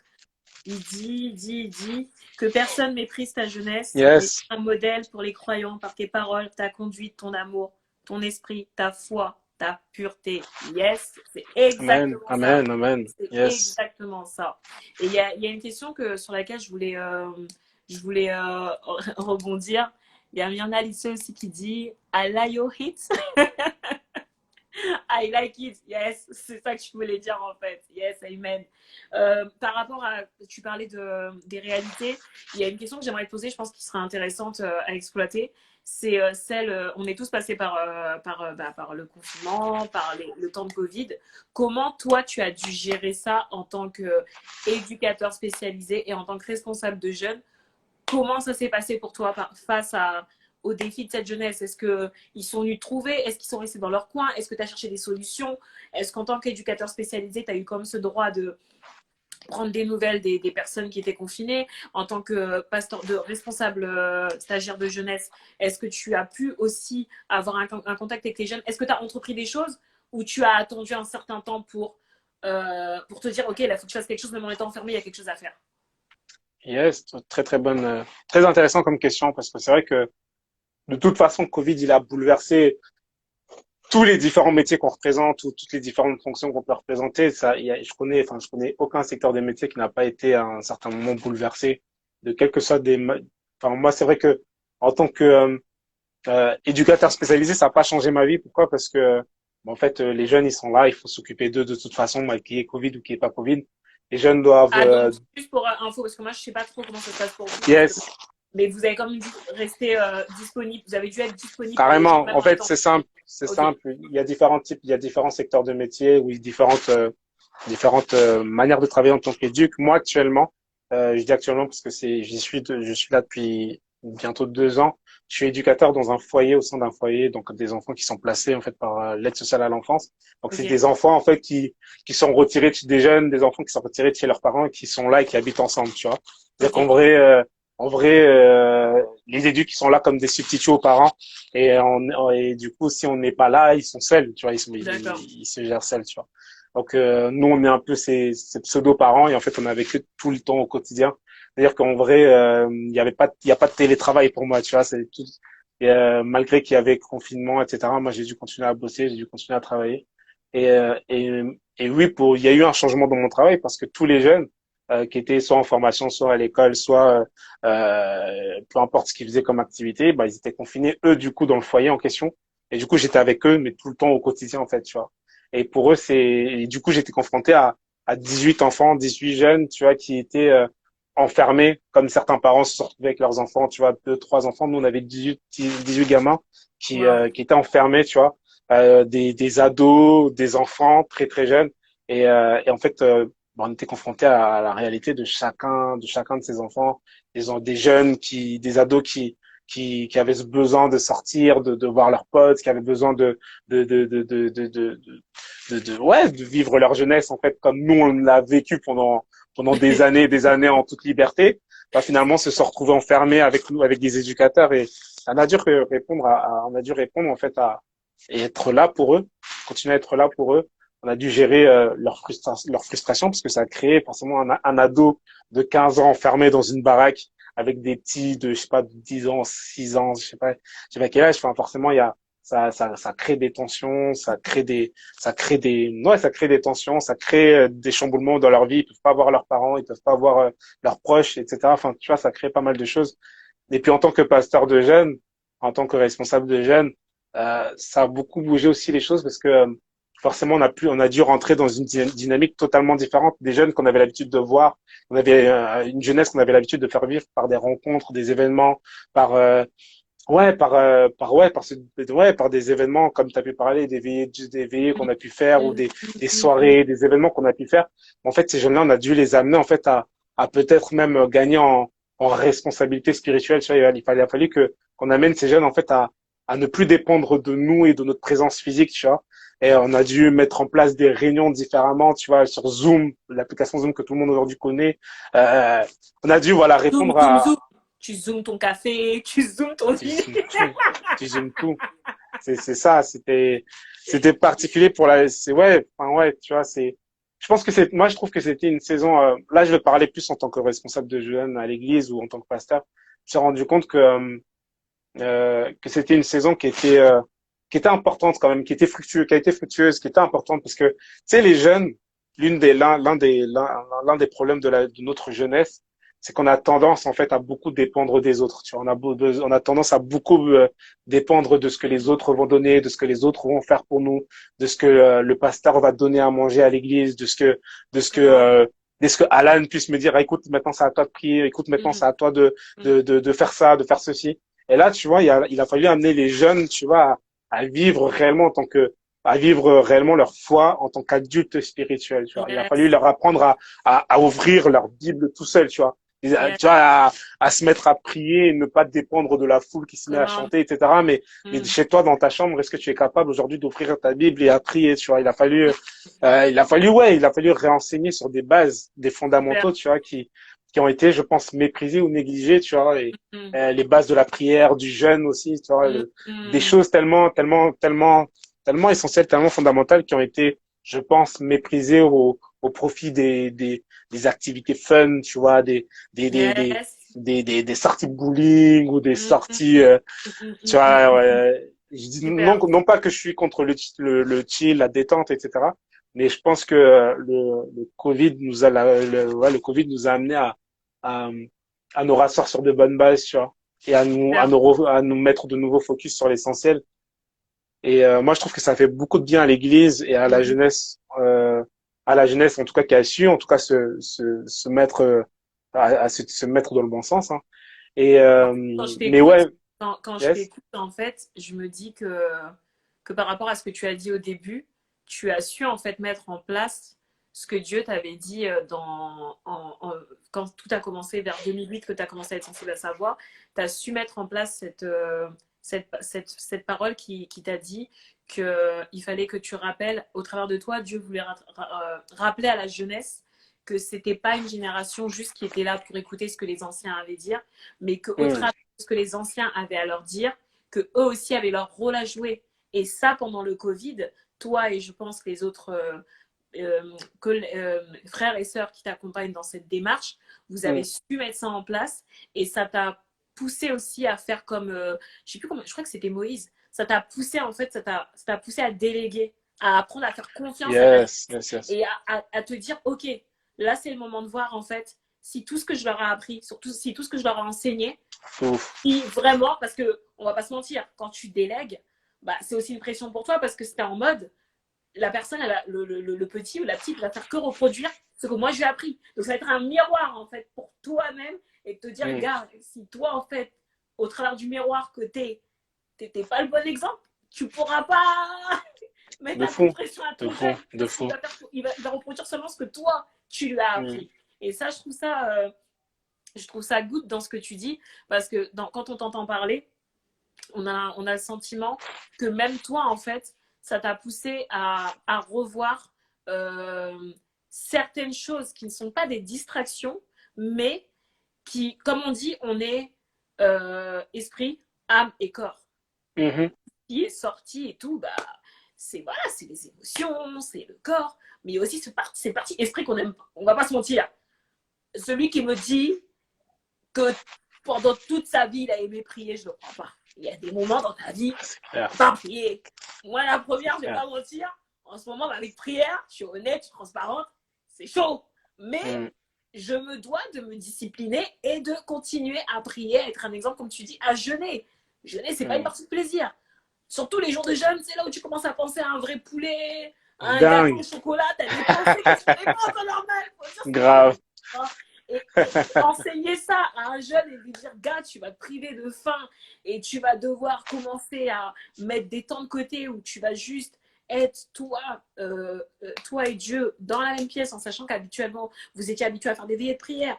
il dit que personne méprise ta jeunesse, mais Yes. un modèle pour les croyants par tes paroles, ta conduite, ton amour, ton esprit, ta foi, ta pureté. Yes, c'est Amen. exactement ça. Amen. Amen. C'est Yes. exactement ça. Et il y a une question sur laquelle je voulais rebondir. Il y a Myrna Lissé aussi qui dit I like your hits. I like it. Yes, c'est ça que je voulais dire en fait. Yes, amen. Par rapport à, tu parlais des réalités, il y a une question que j'aimerais te poser, je pense qui sera intéressante à exploiter. C'est celle, on est tous passés par le confinement, par le temps de Covid. Comment toi, tu as dû gérer ça en tant qu'éducateur spécialisé et en tant que responsable de jeunes? Comment ça s'est passé pour toi face aux défis de cette jeunesse? Est-ce qu'ils sont venus te trouver? Est-ce qu'ils sont restés dans leur coin? Est-ce que tu as cherché des solutions? Est-ce qu'en tant qu'éducateur spécialisé, tu as eu comme ce droit de prendre des nouvelles des personnes qui étaient confinées? En tant que pasteur de responsable stagiaire de jeunesse, est-ce que tu as pu aussi avoir un contact avec les jeunes? Est-ce que tu as entrepris des choses ou tu as attendu un certain temps pour te dire, OK, là, il faut que je fasse quelque chose, même en étant enfermé, il y a quelque chose à faire? Yes. Très, très bonne, très intéressant comme question parce que c'est vrai que de toute façon, Covid, il a bouleversé tous les différents métiers qu'on représente ou toutes les différentes fonctions qu'on peut représenter. Ça, je connais aucun secteur des métiers qui n'a pas été à un certain moment bouleversé de quel que soit enfin, moi, c'est vrai que en tant que éducateur spécialisé, ça n'a pas changé ma vie. Pourquoi? Parce que, en fait, les jeunes, ils sont là, il faut s'occuper d'eux de toute façon, mal qu'il y ait Covid ou qu'il n'y ait pas Covid. Les jeunes doivent, Ah, donc, juste pour info, parce que moi, je ne sais pas trop comment ça se passe pour vous, yes, mais vous avez quand même dû rester disponible, vous avez dû être disponible pour les gens, carrément. même En en fait, étant. c'est simple, c'est Ok, simple. Il y a différents types, il y a différents secteurs de métiers ou différentes manières de travailler en tant qu'éduc. Moi, actuellement, je dis actuellement parce que je suis là depuis bientôt 2 ans. Je suis éducateur dans un foyer, au sein d'un foyer, donc des enfants qui sont placés en fait par l'aide sociale à l'enfance. Donc c'est ok, des enfants en fait qui sont retirés des jeunes, des enfants qui sont retirés de chez leurs parents et qui sont là et qui habitent ensemble, tu vois. C'est-à-dire ok, en vrai, les éducs qui sont là comme des substituts aux parents et du coup si on n'est pas là, ils sont seuls, tu vois, d'accord. ils se gèrent seuls, tu vois. Donc nous on est un peu ces pseudo parents et en fait on est avec eux tout le temps au quotidien. C'est-à-dire qu'en vrai il y a pas de télétravail pour moi, tu vois, c'est tout et, malgré qu'il y avait confinement etc. Moi j'ai dû continuer à bosser, j'ai dû continuer à travailler et euh, et, et oui il y a eu un changement dans mon travail parce que tous les jeunes qui étaient soit en formation, soit à l'école, soit peu importe ce qu'ils faisaient comme activité, bah ils étaient confinés eux du coup dans le foyer en question et du coup j'étais avec eux mais tout le temps au quotidien en fait, tu vois. Et pour eux, et du coup, j'étais confronté à 18 enfants, 18 jeunes, tu vois, qui étaient enfermés, comme certains parents se sont retrouvés avec leurs enfants, tu vois, deux, trois enfants. Nous, on avait 18 gamins Wow. qui étaient enfermés, tu vois, des ados, des enfants très, très jeunes. Et en fait, on était confronté à la réalité de chacun de ces enfants. Des jeunes des ados qui avaient ce besoin de sortir, de voir leurs potes, qui avaient besoin de, de, de, de, de, de, ouais, de vivre leur jeunesse en fait comme nous on l'a vécu pendant des années en toute liberté. Bah, finalement, se sont retrouvés enfermés avec nous, avec des éducateurs et on a dû on a dû répondre en fait et être là pour eux, continuer à être là pour eux. On a dû gérer leur frustration parce que ça a créé forcément un ado de 15 ans enfermé dans une baraque avec des petits de, je sais pas, de 10 ans, 6 ans, je sais pas quel âge. Enfin, forcément, il y a, ça crée des tensions, ça crée des tensions, ça crée des chamboulements dans leur vie. Ils peuvent pas voir leurs parents, ils peuvent pas voir leurs proches, etc. Enfin, tu vois, ça crée pas mal de choses. Et puis, en tant que pasteur de jeunes, en tant que responsable de jeunes, ça a beaucoup bougé aussi les choses parce que forcément, on a dû rentrer dans une dynamique totalement différente des jeunes qu'on avait l'habitude de voir. On avait une jeunesse qu'on avait l'habitude de faire vivre par des rencontres, des événements, par par des événements comme tu as pu parler, des veillées qu'on a pu faire ou des soirées, des événements qu'on a pu faire. En fait, ces jeunes-là, on a dû les amener en fait à peut-être même gagner en responsabilité spirituelle. Tu vois, il a fallu que qu'on amène ces jeunes en fait à ne plus dépendre de nous et de notre présence physique, tu vois. Et on a dû mettre en place des réunions différemment, tu vois, sur Zoom, l'application Zoom que tout le monde aujourd'hui connaît. Euh, on a dû voilà Zoom, répondre zoom, à zoom. Tu zoomes ton café, tu zoomes ton tu dîner. zoomes tout, tu zoomes tout. C'est ça, c'était particulier pour ouais, enfin ouais, tu vois, je pense que moi, je trouve que c'était une saison, là, je vais parler plus en tant que responsable de jeunes à l'église ou en tant que pasteur. Je me suis rendu compte que c'était une saison qui était importante quand même, qui était fructueuse, qui a été fructueuse, qui était importante parce que, tu sais, les jeunes, l'un des problèmes de notre jeunesse, c'est qu'on a tendance, en fait, à beaucoup dépendre des autres. Tu vois, on a tendance à beaucoup dépendre de ce que les autres vont donner, de ce que les autres vont faire pour nous, de ce que le pasteur va donner à manger à l'église, de ce que, Vraiment. de ce que Alan puisse me dire, ah, écoute, maintenant c'est à toi de prier, écoute, maintenant Mhm. c'est à toi Mhm. de faire ça, de faire ceci. Et là, tu vois, il a fallu amener les jeunes, tu vois, à vivre réellement à vivre réellement leur foi en tant qu'adultes spirituels, tu vois. Il a fallu Yes, leur apprendre à ouvrir leur Bible tout seul, tu vois. yes. Tu vois, à se mettre à prier et ne pas dépendre de la foule qui se met à Come on. chanter, etc. Mais Mhm. chez toi, dans ta chambre, est-ce que tu es capable aujourd'hui d'ouvrir ta Bible et à prier, tu vois? Il a fallu réenseigner sur des bases, des Super. fondamentaux, tu vois, qui ont été, je pense, méprisés ou négligés, tu vois, et Mhm. les bases de la prière, du jeûne aussi, tu vois, des Mhm. choses tellement essentielles, tellement fondamentales qui ont été, je pense, méprisées au profit des activités fun, tu vois, des, des, des, Yes. des sorties de bowling ou des Mhm. sorties, tu Mhm. vois, Mhm. je dis Super. non pas que je suis contre le chill, la détente, etc. Mais je pense que le Covid nous a le Covid nous a amené à, à nous rasseoir sur de bonnes bases, tu vois, et Super. à nous mettre de nouveaux focus sur l'essentiel. Et moi, je trouve que ça fait beaucoup de bien à l'Église et Mhm. à la jeunesse en tout cas qui a su, en tout cas se mettre se mettre dans le bon sens. Hein. Et Quand je mais t'écoute, ouais, quand je yes, t'écoute, en fait, je me dis que par rapport à ce que tu as dit au début, tu as su en fait mettre en place ce que Dieu t'avait dit quand tout a commencé vers 2008, que tu as commencé à être sensible à sa voix, tu as su mettre en place cette parole qui t'a dit qu'il fallait que tu rappelles, au travers de toi, Dieu voulait rappeler à la jeunesse que c'était pas une génération juste qui était là pour écouter ce que les anciens avaient dire, mais qu'au mm, travers de ce que les anciens avaient à leur dire, que eux aussi avaient leur rôle à jouer. Et ça, pendant le Covid, toi et je pense les autres frères et sœurs qui t'accompagnent dans cette démarche, vous avez mm, su mettre ça en place et ça t'a poussé aussi à faire comme, je sais plus comment, je crois que c'était Moïse, ça t'a poussé en fait, ça t'a poussé à déléguer, à apprendre à faire confiance à la yes, yes, yes. et à te dire, ok, là c'est le moment de voir en fait si tout ce que je leur ai appris, surtout si tout ce que je leur ai enseigné, Ouf. si vraiment, parce que on va pas se mentir, quand tu délègues, bah, c'est aussi une pression pour toi parce que c'était en mode, la personne, le petit ou la petite va faire que reproduire ce que moi j'ai appris. Donc ça va être un miroir en fait pour toi-même et te dire, Mm, regarde, si toi en fait, au travers du miroir que t'étais pas le bon exemple, tu pourras pas mettre de la même fou, pression à de ton fou, jeune de parce qu'il fou. va, il va reproduire seulement ce que toi tu lui as Mm, appris. Et ça, je trouve ça good dans ce que tu dis parce que quand on t'entend parler, on a le sentiment que même toi, en fait, ça t'a poussé à revoir certaines choses qui ne sont pas des distractions, mais qui, comme on dit, on est esprit, âme et corps. mhm, Qui est sorti et tout, bah, c'est voilà, c'est les émotions, c'est le corps, mais il y a aussi cette partie esprit qu'on aime pas. On va pas se mentir. Celui qui me dit que pendant toute sa vie, il a aimé prier, je ne le crois pas. Il y a des moments dans ta vie, c'est clair, pas prier. Moi, la c'est première, je ne vais clair. pas mentir, en ce moment, avec prière, je suis honnête, je suis transparente, c'est chaud. Mais Mm, je me dois de me discipliner et de continuer à prier, à être un exemple, comme tu dis, à jeûner. Jeûner, c'est pas une mm. partie de plaisir. Surtout les jours de jeûne, c'est là où tu commences à penser à un vrai poulet, à un gâteau au Dingue, chocolat, t'as des pensées qui sont des pensées normales, faut dire ce qui est. grave. Et enseigner ça à un jeune et lui dire, gars, tu vas te priver de faim et tu vas devoir commencer à mettre des temps de côté où tu vas juste être toi et Dieu dans la même pièce en sachant qu'habituellement, vous étiez habitué à faire des veillées de prière,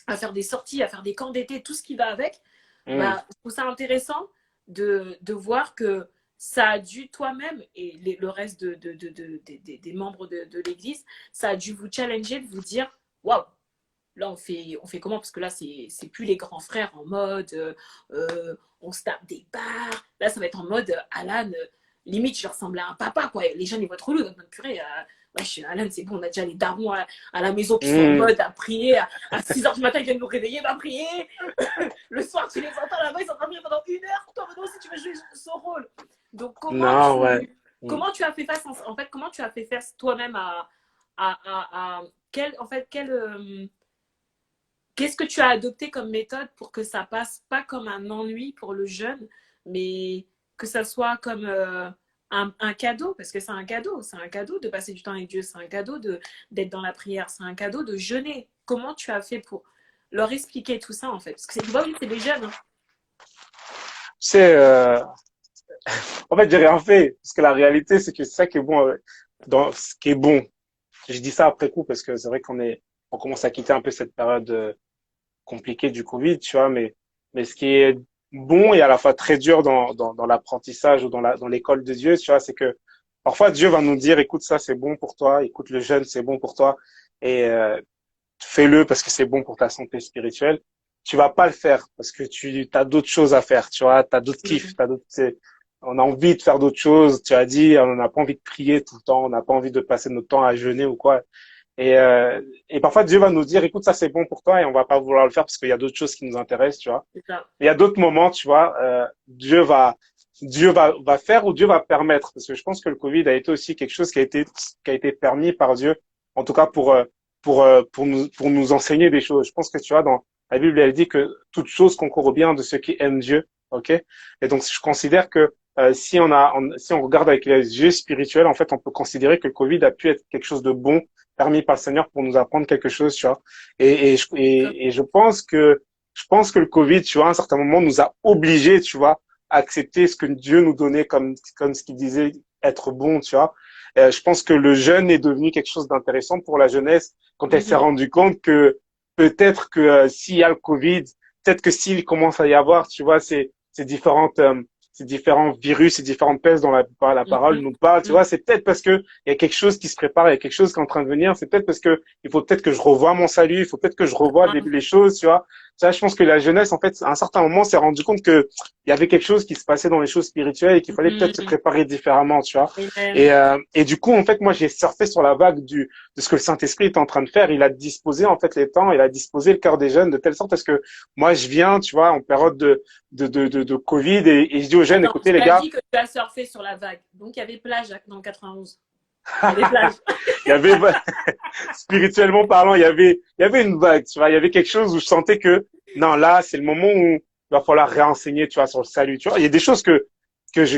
à faire des sorties, à faire des camps d'été, tout ce qui va avec. Mm, Bah, je trouve ça intéressant de voir que ça a dû toi-même et le reste des membres de l'Église, ça a dû vous challenger, de vous dire, waouh, là on fait comment, parce que là c'est plus les grands frères en mode on se tape des barres, là ça va être en mode Alan, limite je ressemble à un papa quoi, les jeunes ils vont être relous, donc purée, Ouais, je suis Alan, c'est bon, on a déjà les darons à la maison qui sont en Hmm. mode à prier. À 6 heures du matin, ils viennent nous réveiller, va prier. Le soir, tu les entends là-bas, ils sont en train de prier pendant 1 heure. Toi, maintenant aussi, tu veux jouer ce rôle. Donc, Non, ouais. Hmm. comment tu as fait face, en fait, comment tu as fait face toi-même en fait, qu'est-ce que tu as adopté comme méthode pour que ça passe pas comme un ennui pour le jeune, mais que ça soit comme un cadeau, parce que c'est un cadeau de passer du temps avec Dieu, c'est un cadeau d'être dans la prière, c'est un cadeau de jeûner. Comment tu as fait pour leur expliquer tout ça en fait? Parce que c'est des jeunes. Hein. C'est, en fait, j'ai rien fait. Parce que la réalité, c'est que c'est ça qui est bon, dans ce qui est bon. Je dis ça après coup parce que c'est vrai on commence à quitter un peu cette période compliquée du Covid, tu vois, mais ce qui est bon et à la fois très dur dans l'apprentissage ou dans l'école de Dieu, tu vois, c'est que parfois Dieu va nous dire, écoute, ça c'est bon pour toi, écoute le jeûne, c'est bon pour toi, et fais-le parce que c'est bon pour ta santé spirituelle. Tu vas pas le faire parce que tu as d'autres choses à faire, tu vois, t'as d'autres kiffs, on a envie de faire d'autres choses. Tu as dit, on n'a pas envie de prier tout le temps, on n'a pas envie de passer notre temps à jeûner ou quoi. Et parfois Dieu va nous dire, écoute, ça c'est bon pour toi et on va pas vouloir le faire parce qu'il y a d'autres choses qui nous intéressent, tu vois. C'est ça. Il y a d'autres moments, tu vois, Dieu va faire ou Dieu va permettre parce que je pense que le Covid a été aussi quelque chose qui a été permis par Dieu, en tout cas pour nous enseigner des choses. Je pense que tu vois dans la Bible elle dit que toute chose concourt au bien de ceux qui aiment Dieu, ok. Et donc je considère que si on regarde avec les yeux spirituels, en fait, on peut considérer que le Covid a pu être quelque chose de bon permis par le Seigneur pour nous apprendre quelque chose, tu vois. Et je pense que le Covid, tu vois, à un certain moment, nous a obligés, tu vois, à accepter ce que Dieu nous donnait comme ce qu'il disait être bon, tu vois. Je pense que le jeûne est devenu quelque chose d'intéressant pour la jeunesse quand elle s'est Mhm. rendue compte que peut-être que s'il y a le Covid, peut-être que s'il commence à y avoir, tu vois, ces différents virus, ces différentes pestes dont la parole Mhm. nous parle, tu Mhm. vois, c'est peut-être parce que il y a quelque chose qui se prépare, il y a quelque chose qui est en train de venir, c'est peut-être parce que il faut peut-être que je revoie mon salut, il faut peut-être que je revoie les choses, tu vois. Ça, je pense que la jeunesse, en fait, à un certain moment, s'est rendu compte que il y avait quelque chose qui se passait dans les choses spirituelles et qu'il fallait peut-être se Mhm. préparer différemment, tu vois. Et, Amen. euh, et du coup, en fait, moi, j'ai surfé sur la vague de ce que le Saint-Esprit est en train de faire. Il a disposé, en fait, les temps, il a disposé le cœur des jeunes de telle sorte à ce que moi, je viens, tu vois, en période de Covid et je dis aux jeunes, Attends, écoutez, tu les as gars, dit que tu as surfé sur la vague. Donc, il y avait plage dans le 91. Il y avait plage. il y avait, spirituellement parlant, il y avait une vague, tu vois, il y avait quelque chose où je sentais que, non, là, c'est le moment où il va falloir réenseigner, tu vois, sur le salut, tu vois. Il y a des choses que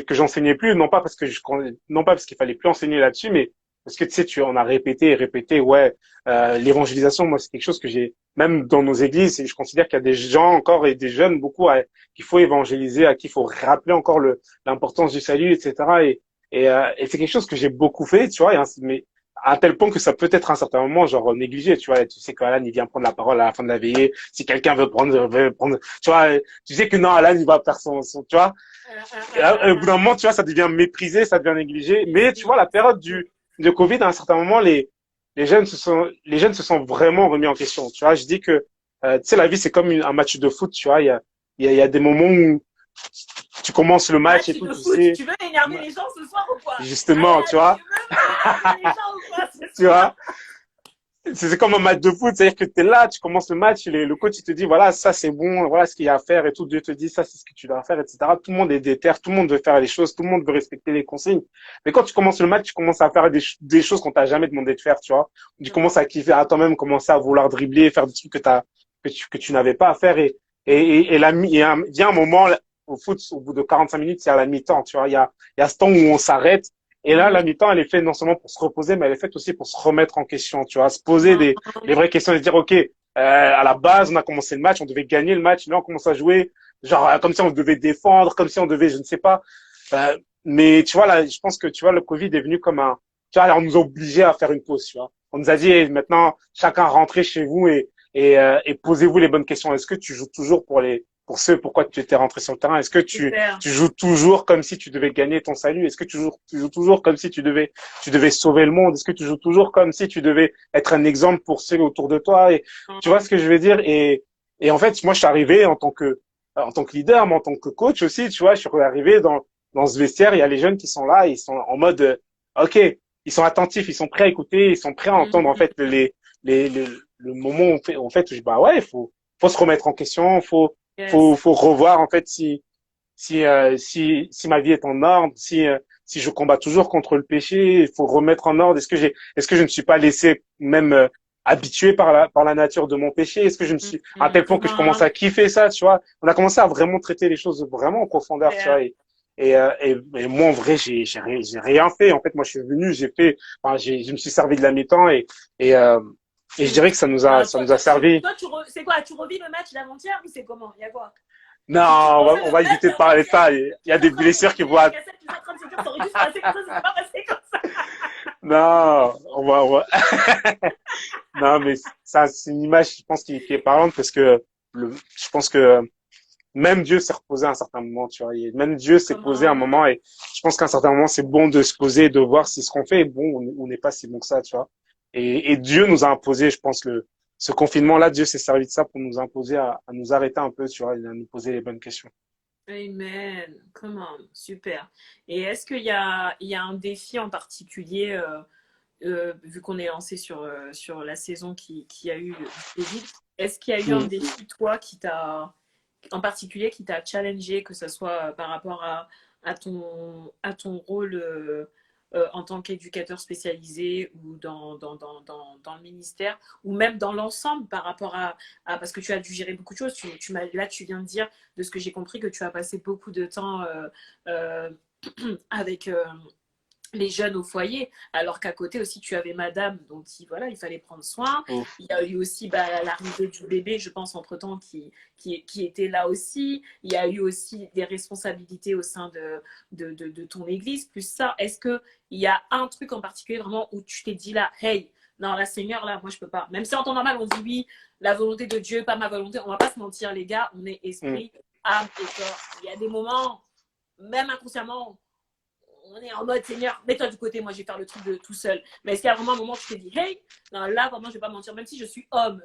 j'enseignais plus, non pas parce qu'il fallait plus enseigner là-dessus, mais parce que, tu sais, on a répété et répété, ouais, l'évangélisation, moi, c'est quelque chose que j'ai, même dans nos églises, et je considère qu'il y a des gens encore et des jeunes beaucoup qu'il faut évangéliser, à qui il faut rappeler encore l'importance du salut, etc. Et c'est quelque chose que j'ai beaucoup fait, tu vois, mais à tel point que ça peut être à un certain moment genre négligé, tu vois. Tu sais qu'Alan il vient prendre la parole à la fin de la veillée. Si quelqu'un veut prendre, tu vois, tu sais que non, Alan il va faire tu vois. Et au bout d'un moment, tu vois, ça devient méprisé, ça devient négligé. Si, Mais tu vois, si, la période si. de Covid, à un certain moment, les jeunes se sont vraiment remis en question. Tu vois, je dis que tu sais, la vie c'est comme un match de foot, tu vois. Il y a des moments où tu commences le match Match et tout, de tu foot, sais, tu veux énerver les gens ce soir ou quoi? Allez, justement, tu allez, tu vois, veux énerver les gens ou quoi ce tu soir? vois. C'est comme un match de foot, c'est-à-dire que tu es là, tu commences le match, le coach il te dit voilà, ça c'est bon, voilà ce qu'il y a à faire et tout, Dieu te dit ça c'est ce que tu dois faire, etc. Tout le monde est déter, tout le monde veut faire les choses, tout le monde veut respecter les consignes. Mais quand tu commences le match, tu commences à faire des choses qu'on t'a jamais demandé de faire, tu vois. Tu commences à kiffer, à toi-même commencer à vouloir dribbler, faire des trucs que tu n'avais pas à faire il y a un moment au foot, au bout de 45 minutes, il y a la mi-temps, tu vois. Il y a ce temps où on s'arrête et là, la Mhm. mi-temps, elle est faite non seulement pour se reposer, mais elle est faite aussi pour se remettre en question, tu vois, se poser Mhm. les vraies questions et se dire, OK, à la base, on a commencé le match, on devait gagner le match, là, on commence à jouer, genre, comme si on devait défendre, comme si on devait, je ne sais pas. Mais tu vois, là, je pense que, tu vois, le Covid est venu comme tu vois, là, on nous a obligés à faire une pause, tu vois. On nous a dit, hey, maintenant, chacun rentrez chez vous et posez-vous les bonnes questions. Est-ce que tu joues toujours pour ceux pourquoi tu étais rentré sur le terrain? Est-ce que tu, Super. tu joues toujours comme si tu devais gagner ton salut? Est-ce que tu joues toujours comme si tu devais sauver le monde? Est-ce que tu joues toujours comme si tu devais être un exemple pour ceux autour de toi? Et tu vois Mhm. ce que je veux dire? Et en fait, moi, je suis arrivé en tant que leader, mais en tant que coach aussi, tu vois, je suis arrivé dans ce vestiaire, il y a les jeunes qui sont là, ils sont en mode, OK, ils sont attentifs, ils sont prêts à écouter, ils sont prêts à entendre en Mhm. fait le moment où on fait où je dis, bah ouais, faut se remettre en question, Yes. faut revoir en fait si ma vie est en ordre, si je combats toujours contre le péché, il faut remettre en ordre. Est-ce que je ne suis pas laissé même habitué par la nature de mon péché? Est-ce que je me suis à Mhm. tel point Come que je commence à on. kiffer ça, tu vois? On a commencé à vraiment traiter les choses vraiment en profondeur, tu Yeah. vois. Et moi, en vrai, j'ai rien fait. En fait, moi, je suis venu, enfin, je me suis servi de la mi-temps et, euh, et je Mm. dirais que Ben, ça nous a servi. c'est quoi? Tu revis le match d'avant-hier ou c'est comment? Il y a quoi? Non, Tu refais on le va match éviter de parler de d'avant-hier? ça. Il y Tu a es en des train de blessures qui revisionner vont. les cassettes, tu es en train de se dire, ça aurait dû se passer comme ça pas passé comme ça. Non, on va. Non, mais ça, c'est une image, je pense, qui est parlante parce que je pense que même Dieu s'est reposé à un certain moment, tu vois. Même Dieu s'est posé à un Comment? moment et je pense qu'à un certain moment, c'est bon de se poser, de voir si ce qu'on fait est bon ou n'est pas si bon que ça, tu vois. Et Dieu nous a imposé, je pense, ce confinement-là, Dieu s'est servi de ça pour nous imposer à nous arrêter un peu, tu vois, et à nous poser les bonnes questions. Amen. Comment? Super. Et est-ce il y a un défi en particulier, vu qu'on est lancé sur la saison qui a eu du Covid, est-ce qu'il y a eu un Mm. défi, toi, en particulier, qui t'a challengé, que ce soit par rapport à ton rôle en tant qu'éducateur spécialisé ou dans le ministère, ou même dans l'ensemble par rapport parce que tu as dû gérer beaucoup de choses. Là, tu viens de dire, de ce que j'ai compris, que tu as passé beaucoup de temps euh, avec les jeunes au foyer, alors qu'à côté aussi tu avais madame dont voilà, il fallait prendre soin. Mm. Il y a eu aussi l'arrivée du bébé, je pense, entre-temps, qui était là aussi. Il y a eu aussi des responsabilités au sein de ton église, plus ça. Est-ce qu'il y a un truc en particulier vraiment où tu t'es dit là, hey, non, la Seigneur, là, moi je peux pas. Même si en temps normal on dit oui, la volonté de Dieu, pas ma volonté, on va pas se mentir, les gars, on est Mm. esprit, âme et corps. Il y a des moments, même inconsciemment, on est en mode Seigneur, mets-toi du côté, moi je vais faire le truc de tout seul. Mais est-ce qu'il y a vraiment un moment où tu t'es dit, hey, non, là vraiment je vais pas mentir, même si je suis homme,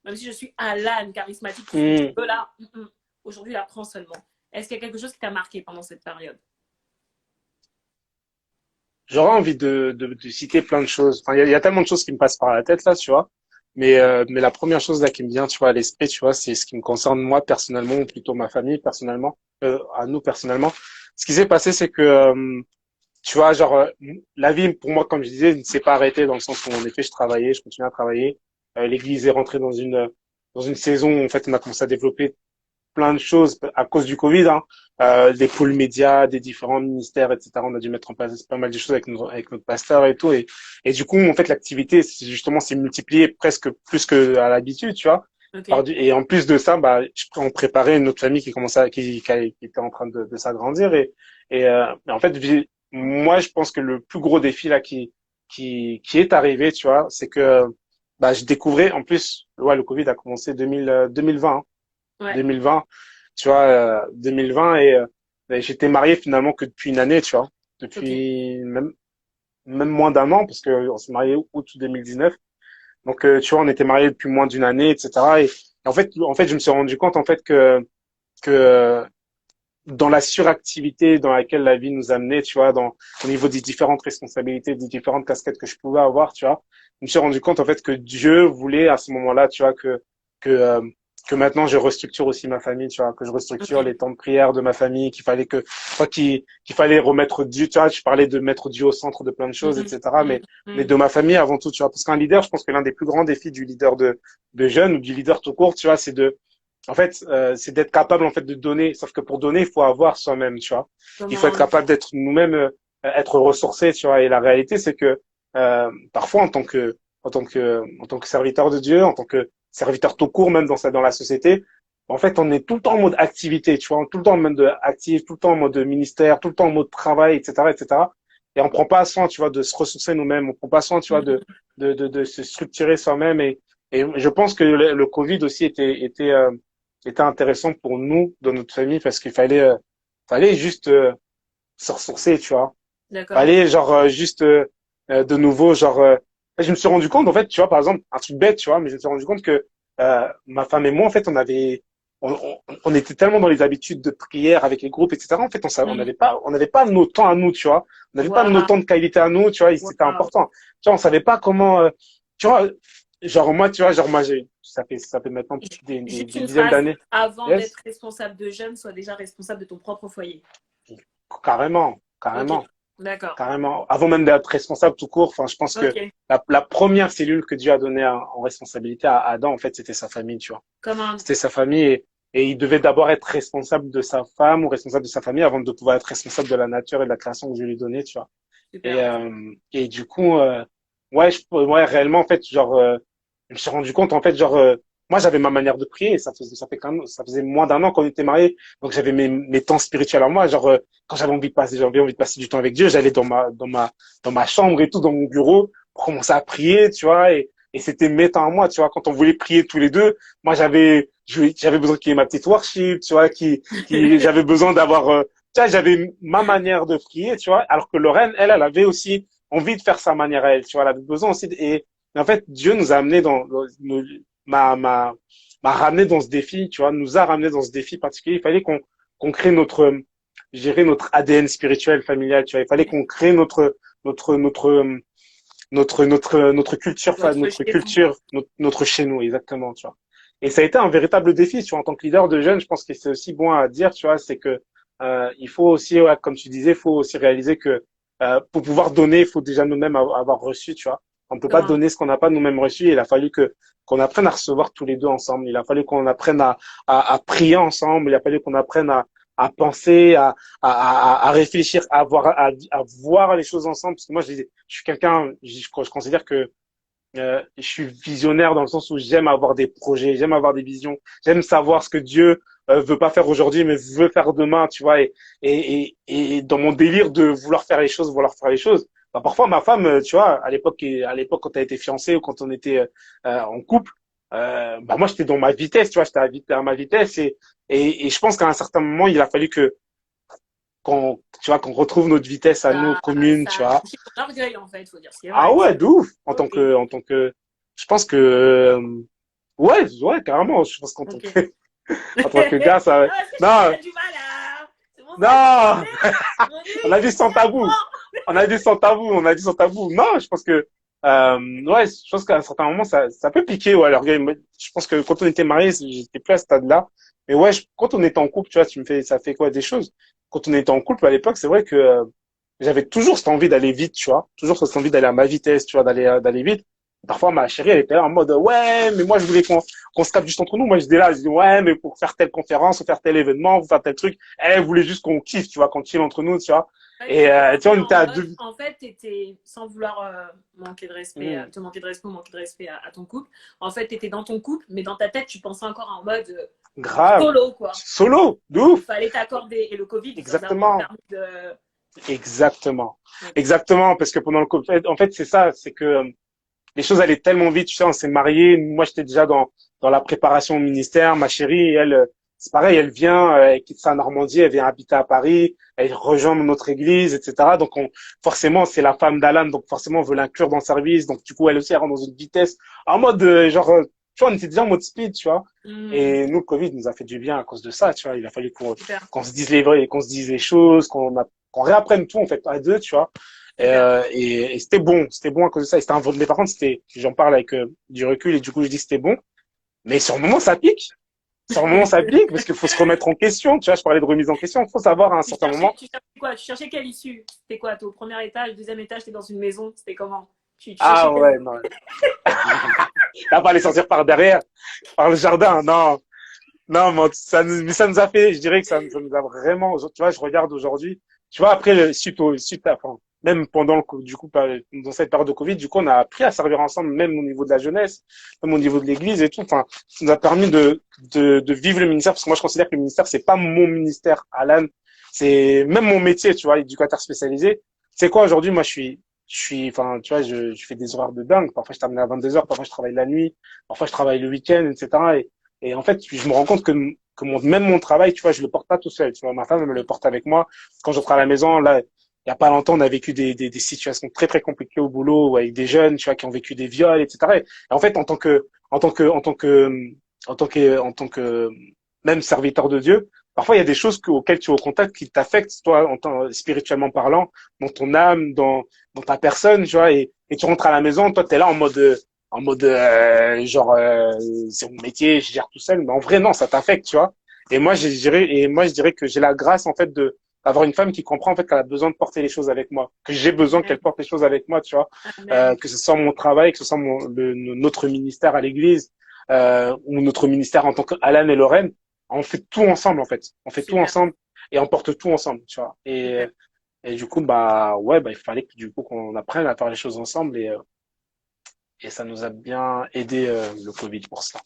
même si je suis un l'âne charismatique, tout ce que tu Mm. veux là, aujourd'hui la prends seulement. Est-ce qu'il y a quelque chose qui t'a marqué pendant cette période? J'aurais envie de citer plein de choses. Enfin, il y a tellement de choses qui me passent par la tête là, tu vois. Mais la première chose là qui me vient, tu vois, à l'esprit, tu vois, c'est ce qui me concerne moi personnellement, ou plutôt ma famille personnellement, à nous personnellement. Ce qui s'est passé, c'est que, tu vois, genre, la vie, pour moi, comme je disais, ne s'est pas arrêtée dans le sens où, en effet, je travaillais, je continuais à travailler. L'église est rentrée dans une saison où, en fait, on a commencé à développer plein de choses à cause du Covid, hein. Des pôles médias, des différents ministères, etc. On a dû mettre en place pas mal de choses avec notre pasteur et tout. Et du coup, en fait, l'activité, justement, s'est multipliée presque plus que à l'habitude, tu vois. Ok. Et en plus de ça, bah, on préparait une autre famille qui commençait qui était en train de s'agrandir. En fait, moi, je pense que le plus gros défi là qui est arrivé, tu vois, c'est que bah, je découvrais, en plus, ouais, le Covid a commencé 2020, hein. Ouais. 2020, tu vois, 2020 et j'étais marié finalement que depuis une année, tu vois, Ok. depuis même moins d'un an parce que on s'est marié août 2019. Donc tu vois, on était mariés depuis moins d'une année, etc. Et en fait, je me suis rendu compte en fait que dans la suractivité dans laquelle la vie nous amenait, tu vois, au niveau des différentes responsabilités, des différentes casquettes que je pouvais avoir, tu vois, je me suis rendu compte en fait que Dieu voulait à ce moment-là, tu vois, que euh, que maintenant je restructure aussi ma famille, tu vois, que je restructure Ok. les temps de prière de ma famille, qu'il fallait remettre Dieu, tu vois, je parlais de mettre Dieu au centre de plein de choses, Mhm, etc. mhm, Mais mhm. de ma famille avant tout, tu vois, parce qu'un leader, je pense que l'un des plus grands défis du leader de jeunes ou du leader tout court, tu vois, en fait, c'est d'être capable en fait de donner. Sauf que pour donner, il faut avoir soi-même, tu vois. Come Il faut être on. capable d'être nous-mêmes, être ressourcé, tu vois. Et la réalité, c'est que parfois, en tant que serviteur de Dieu, en tant que serviteur tout court, même dans la société, en fait, on est tout le temps en mode activité, tu vois, tout le temps en mode actif, tout le temps en mode ministère, tout le temps en mode travail, etc., etc. Et on prend pas soin, tu vois, de se ressourcer nous-mêmes. On prend pas soin, tu vois, Mhm. de se structurer soi-même. Et je pense que le Covid aussi était intéressant pour nous dans notre famille parce qu'il fallait juste se ressourcer, tu vois. D'accord. Fallait genre juste de nouveau genre je me suis rendu compte en fait, tu vois, par exemple, un truc bête, tu vois, mais je me suis rendu compte que ma femme et moi en fait, on était tellement dans les habitudes de prière avec les groupes, etc. En fait, on n'avait pas nos temps à nous, tu vois. On n'avait pas nos Waouh, temps de qualité à nous, tu vois, et c'était waouh. important. Tu vois, on savait pas comment, tu vois, genre moi, tu vois, genre moi, ça fait maintenant Juste des une dizaines phrase, d'années. avant d'être Yes, responsable de jeunes, sois déjà responsable de ton propre foyer. carrément, Ok, carrément. d'accord. Carrément. Avant même d'être responsable tout court, enfin, je pense que Ok, la première cellule que Dieu a donnée en responsabilité à Adam, en fait, c'était sa famille, tu vois. comment? C'était sa famille et il devait d'abord être responsable de sa femme ou responsable de sa famille avant de pouvoir être responsable de la nature et de la création que Dieu lui donnait, tu vois. Super. Et du coup, ouais, ouais, réellement, en fait, genre, je me suis rendu compte, en fait, genre, moi, j'avais ma manière de prier. Ça fait quand même, ça faisait moins d'un an qu'on était mariés. Donc, j'avais mes temps spirituels à moi. Genre, quand j'avais envie de passer du temps avec Dieu, j'allais dans ma chambre et tout, dans mon bureau, pour commencer à prier, tu vois. Et c'était mes temps à moi, tu vois. Quand on voulait prier tous les deux, moi, j'avais besoin qu'il y ait ma petite worship, tu vois, j'avais besoin d'avoir, tu vois, j'avais ma manière de prier, tu vois. Alors que Lorraine, elle avait aussi envie de faire sa manière à elle, tu vois. Elle avait besoin aussi et en fait, Dieu nous a amené m'a, m'a, m'a ramené dans ce défi, tu vois, nous a ramené dans ce défi particulier. Il fallait qu'on crée je dirais notre ADN spirituel familial, tu vois. Il fallait qu'on crée notre, notre, notre culture, Votre notre chez vous. culture, notre chez nous, exactement, tu vois. Et ça a été un véritable défi, tu vois, en tant que leader de jeunes, je pense que c'est aussi bon à dire, tu vois, c'est que il faut aussi, ouais, comme tu disais, il faut aussi réaliser que pour pouvoir donner, il faut déjà nous-mêmes avoir reçu, tu vois. On ne peut pas Comment? donner ce qu'on n'a pas nous-mêmes reçu. Il a fallu que qu'on apprenne à recevoir tous les deux ensemble. Il a fallu qu'on apprenne à prier ensemble. Il a fallu qu'on apprenne à penser, à réfléchir, à voir les choses ensemble. Parce que moi, je suis quelqu'un, je considère que je suis visionnaire dans le sens où j'aime avoir des projets, j'aime avoir des visions, j'aime savoir ce que Dieu veut pas faire aujourd'hui, mais veut faire demain, tu vois. Et dans mon délire de vouloir faire les choses, bah, parfois ma femme, tu vois, à l'époque quand elle était fiancée ou quand on était en couple, bah moi j'étais dans ma vitesse, tu vois, à ma vitesse et je pense qu'à un certain moment il a fallu que tu vois, qu'on retrouve notre vitesse à nous commune, Ça tu a vois. touché ton orgueil, en fait, faut dire ce qui est Ah vrai. ouais, de ouf. Ok, En tant que, je pense que, ouais, ouais, carrément. Je pense ok. en tant que gars, ça, Ah, est-ce que je sens qu'il non, y a du mal à... C'est bon, ça, je suis non, posée. Mon Dieu, on a dit sans c'est à moi. tabou. On a dit sans tabou, on a dit sans tabou. Non, je pense que, ouais, je pense qu'à un certain moment, ça peut piquer, ouais, l'orgueil. Mais je pense que quand on était mariés, j'étais plus à ce stade-là. Mais ouais, quand on était en couple, tu vois, ça fait quoi des choses? Quand on était en couple à l'époque, c'est vrai que, j'avais toujours cette envie d'aller vite, tu vois. Toujours cette envie d'aller à ma vitesse, tu vois, d'aller vite. Parfois, ma chérie, elle était là en mode, ouais, mais moi, je voulais qu'on se capte juste entre nous. Moi, j'étais là, je dis, ouais, mais pour faire telle conférence, ou faire tel événement, ou faire tel truc, elle voulait juste qu'on kiffe, tu vois, qu'on chill entre nous, tu vois. Ouais, Et, t'étais un tu vois, peu on était en à mode, deux. en fait, t'étais, sans vouloir manquer de respect, Hmm. te manquer de respect ou manquer de respect à ton couple, en fait, t'étais dans ton couple, mais dans ta tête, tu pensais encore en mode Grave. solo, quoi. Solo, de Il ouf. fallait t'accorder. Et le Covid, ça vous a vraiment Exactement. permis de... Exactement. Ok. Exactement. Parce que pendant le Covid, en fait, c'est ça, c'est que, les choses allaient tellement vite, tu sais, on s'est mariés. Moi, j'étais déjà dans la préparation au ministère. Ma chérie, elle, c'est pareil, elle vient, elle quitte sa Normandie, elle vient habiter à Paris, elle rejoint notre église, etc. Donc, forcément, c'est la femme d'Alan, donc forcément, on veut l'inclure dans le service. Donc, du coup, elle aussi, elle rentre dans une vitesse, en mode, genre, tu vois, on était déjà en mode speed, tu vois. Hmm, Et nous, le Covid nous a fait du bien à cause de ça, tu vois. Il a fallu super, qu'on se dise les vrais, qu'on se dise les choses, qu'on réapprenne tout, en fait, à deux, tu vois. super. Et c'était bon à cause de ça. Et c'était un mais par contre, j'en parle avec du recul et du coup, je dis que c'était bon. Mais sur le moment, ça pique. Sur le moment, ça pique parce qu'il faut se remettre en question. Tu vois, je parlais de remise en question. Il faut savoir à un certain moment. Tu cherchais quoi? Tu cherchais quelle issue? C'était quoi? T'es au premier étage, deuxième étage, t'es dans une maison? C'était comment? Tu cherchais Ah quelle... ouais, non. Là, pas aller sortir par derrière, par le jardin. Non, non, mais ça nous a fait, je dirais que ça nous a vraiment, tu vois, je regarde aujourd'hui, tu vois, après, enfin, même pendant du coup, dans cette période de Covid, du coup, on a appris à servir ensemble, même au niveau de la jeunesse, même au niveau de l'église et tout. Enfin, ça nous a permis de vivre le ministère, parce que moi, je considère que le ministère, c'est pas mon ministère, Alan, c'est même mon métier, tu vois, éducateur spécialisé. C'est quoi aujourd'hui? Moi, enfin, tu vois, je fais des horaires de dingue. Parfois, je termine à 22 heures, parfois, je travaille la nuit, parfois, je travaille le week-end, etc. Et en fait, je me rends compte que même mon travail, tu vois, je le porte pas tout seul. Tu vois, ma femme, elle me le porte avec moi. Quand je rentre à la Super. maison, là, il y a pas longtemps, on a vécu des situations très, très compliquées au boulot, ou avec des jeunes, tu vois, qui ont vécu des viols, etc. Et en fait, en tant que même serviteur de Dieu, parfois il y a des choses auxquelles tu es au contact qui t'affectent, toi, spirituellement parlant, dans ton âme, dans ta personne, tu vois, et tu rentres à la maison, toi, t'es là en mode, genre, c'est mon métier, je gère tout seul, mais en vrai, non, ça t'affecte, tu vois. Je dirais que j'ai la grâce, en fait, d'avoir une femme qui comprend, en fait, qu'elle a besoin de porter les choses avec moi, que j'ai besoin qu'elle Amen. porte les choses avec moi, tu vois. Amen. Que ce soit mon travail, que ce soit notre ministère à l'église, ou notre ministère en tant qu'Alan et Lorraine, on fait tout ensemble en fait. On fait tout Super. ensemble et on porte tout ensemble, tu vois. Super. Et du coup, bah ouais, bah il fallait que du coup qu'on apprenne à faire les choses ensemble et ça nous a bien aidé le Covid pour ça.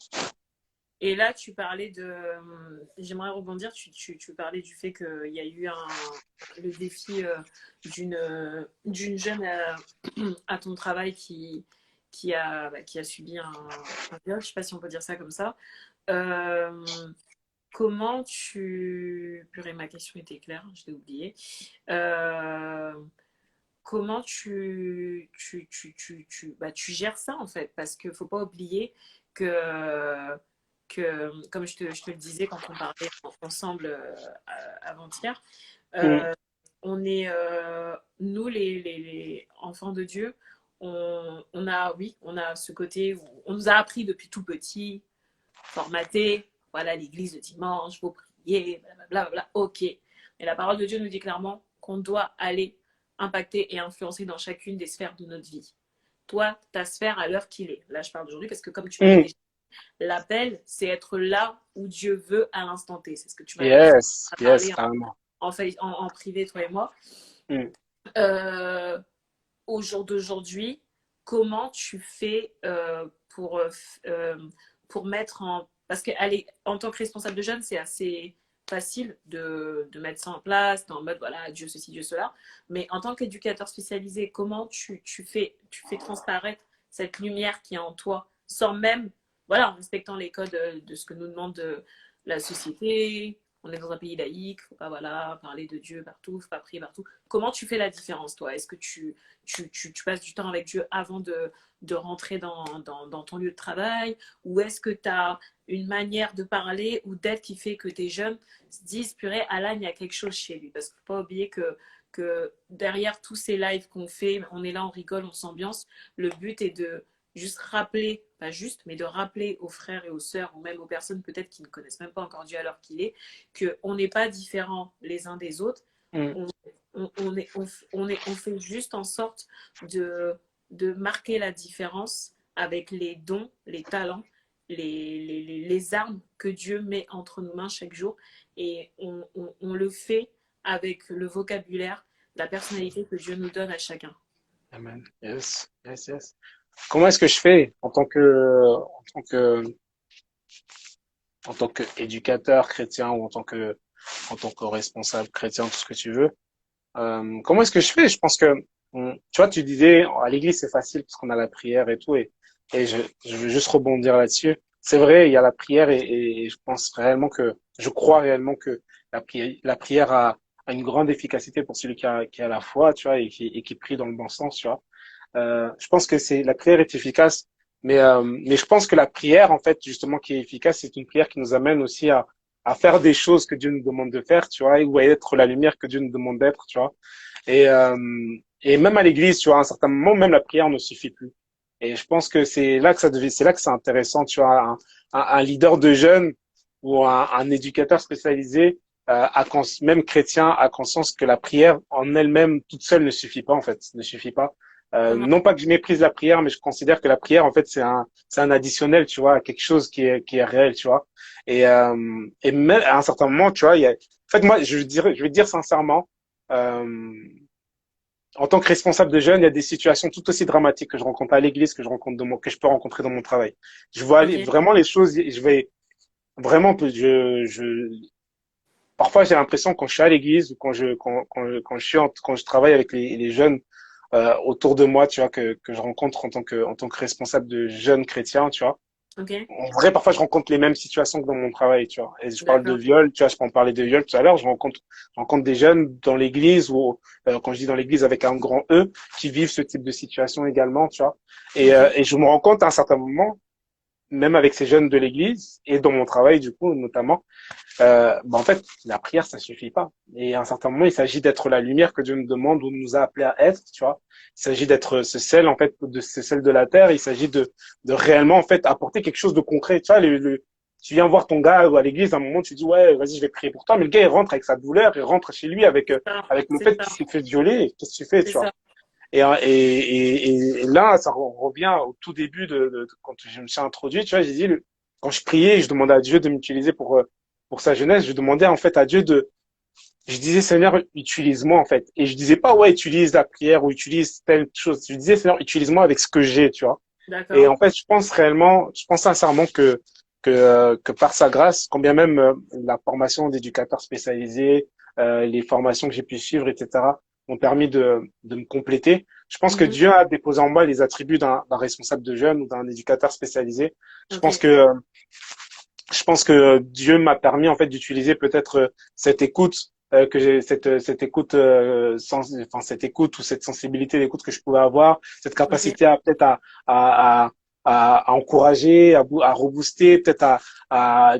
Et là, tu parlais de. J'aimerais rebondir. Tu parlais du fait qu'il y a eu le défi d'une jeune à ton travail qui a subi un viol. Je ne sais pas si on peut dire ça comme ça. Euh, Comment tu. Purée, ma question était claire, je l'ai oubliée. Euh, Comment tu gères ça en fait? Parce qu'il ne faut pas oublier que comme je te le disais quand on parlait ensemble avant-hier, Mm. euh, on est, nous les enfants de Dieu, on a, oui, on a ce côté où on nous a appris depuis tout petit, formaté, voilà l'église le dimanche, faut prier, blablabla, ok. Mais la parole de Dieu nous dit clairement qu'on doit aller impacter et influencer dans chacune des sphères de notre vie. Toi, ta sphère à l'heure qu'il est. Là, je parle d'aujourd'hui parce que comme tu m'avais Mm. déjà dit, l'appel, c'est être là où Dieu veut à l'instant T. C'est ce que tu m'avais dit. Yes, On a yes, parlé carrément. en privé, toi et moi. Mm. Euh, Au jour d'aujourd'hui, comment tu fais pour mettre en... Parce que allez, en tant que responsable de jeunes, c'est assez facile de mettre ça en place, en mode, voilà, Dieu ceci, Dieu cela. Mais en tant qu'éducateur spécialisé, comment tu fais transparaître cette lumière qui est en toi, sans même, voilà, en respectant les codes de ce que nous demande la société. On est dans un pays laïque, faut pas voilà, parler de Dieu partout, faut pas prier partout. Comment tu fais la différence, toi? Est-ce que tu passes du temps avec Dieu avant de rentrer dans ton lieu de travail? Ou est-ce que tu as une manière de parler ou d'être qui fait que tes jeunes se disent, purée, Alan, il y a quelque chose chez lui? Parce qu'il ne faut pas oublier que derrière tous ces lives qu'on fait, on est là, on rigole, on s'ambiance. Le but est de juste rappeler, pas juste, mais de rappeler aux frères et aux sœurs, ou même aux personnes peut-être qui ne connaissent même pas encore Dieu à l'heure qu'il est, qu'on n'est pas différents les uns des autres. Mm. On, on fait juste en sorte de marquer la différence avec les dons, les talents, les armes que Dieu met entre nos mains chaque jour. Et on le fait avec le vocabulaire, la personnalité que Dieu nous donne à chacun. Amen. Yes, yes, yes. Comment est-ce que je fais en tant qu'éducateur chrétien ou en tant que responsable chrétien, tout ce que tu veux? Comment est-ce que je fais? Je pense que, tu vois, tu disais, à l'église, c'est facile parce qu'on a la prière et tout, et je veux juste rebondir là-dessus. C'est vrai, il y a la prière et je crois réellement que la prière a une grande efficacité pour celui qui a la foi, tu vois, et qui prie dans le bon sens, tu vois. Je pense que la prière est efficace, mais je pense que la prière, en fait, justement, qui est efficace, c'est une prière qui nous amène aussi à faire des choses que Dieu nous demande de faire, tu vois, ou à être la lumière que Dieu nous demande d'être, tu vois. Et, euh, et même à l'église, tu vois, à un certain moment, même la prière ne suffit plus. Et je pense que c'est là que c'est intéressant, tu vois, un leader de jeunes ou un éducateur spécialisé, même chrétien, a conscience que la prière en elle-même, toute seule, ne suffit pas, en fait, ne suffit pas. Comment Non pas que je méprise la prière, mais je considère que la prière, en fait, c'est un additionnel, tu vois, à quelque chose qui est réel, tu vois. Et même à un certain moment, tu vois, en fait, moi, je vais te dire sincèrement, euh, en tant que responsable de jeunes, il y a des situations tout aussi dramatiques que je rencontre à l'église, que je peux rencontrer dans mon travail. Je vois Ok. vraiment les choses, je vais vraiment, parfois j'ai l'impression quand je suis à l'église ou quand je travaille avec les jeunes autour de moi, tu vois, que je rencontre en tant que responsable de jeunes chrétiens, tu vois. Ok. En vrai, parfois, je rencontre les mêmes situations que dans mon travail, tu vois. Et je parle de D'accord. viol, tu vois, je peux en parler de viol tout à l'heure. Je rencontre des jeunes dans l'église ou, quand je dis dans l'église avec un grand E, qui vivent ce type de situation également, tu vois. Ok. Et je me rends compte à un certain moment même avec ces jeunes de l'église et dans mon travail, du coup, notamment, en fait, la prière, ça suffit pas. Et à un certain moment, il s'agit d'être la lumière que Dieu nous demande ou nous a appelé à être, tu vois. Il s'agit d'être ce sel, en fait, de ce sel de la terre. Il s'agit de réellement, en fait, apporter quelque chose de concret. Tu vois, tu viens voir ton gars à l'église, à un moment, tu dis, ouais, vas-y, je vais prier pour toi. Mais le gars, il rentre avec sa douleur, il rentre chez lui avec le C'est fait ça, qu'il s'est fait violer. Qu'est-ce que tu fais, c'est tu vois? ça. Et là, ça revient au tout début quand je me suis introduit, tu vois, j'ai dit, quand je priais, je demandais à Dieu de m'utiliser pour sa jeunesse, je demandais en fait à Dieu je disais, Seigneur, utilise-moi en fait. Et je disais pas, ouais, utilise la prière ou utilise telle chose. Je disais, Seigneur, utilise-moi avec ce que j'ai, tu vois. Et D'accord. en fait, je pense sincèrement que par sa grâce, quand bien même la formation d'éducateur spécialisé, les formations que j'ai pu suivre, etc., m'ont permis de me compléter. Je pense que Mhm. Dieu a déposé en moi les attributs d'un responsable de jeunes ou d'un éducateur spécialisé. Je pense Ok. que je pense que Dieu m'a permis en fait d'utiliser peut-être cette écoute que j'ai cette écoute enfin cette écoute ou cette sensibilité d'écoute que je pouvais avoir, cette Ok. capacité à peut-être à, à encourager, à rebooster, peut-être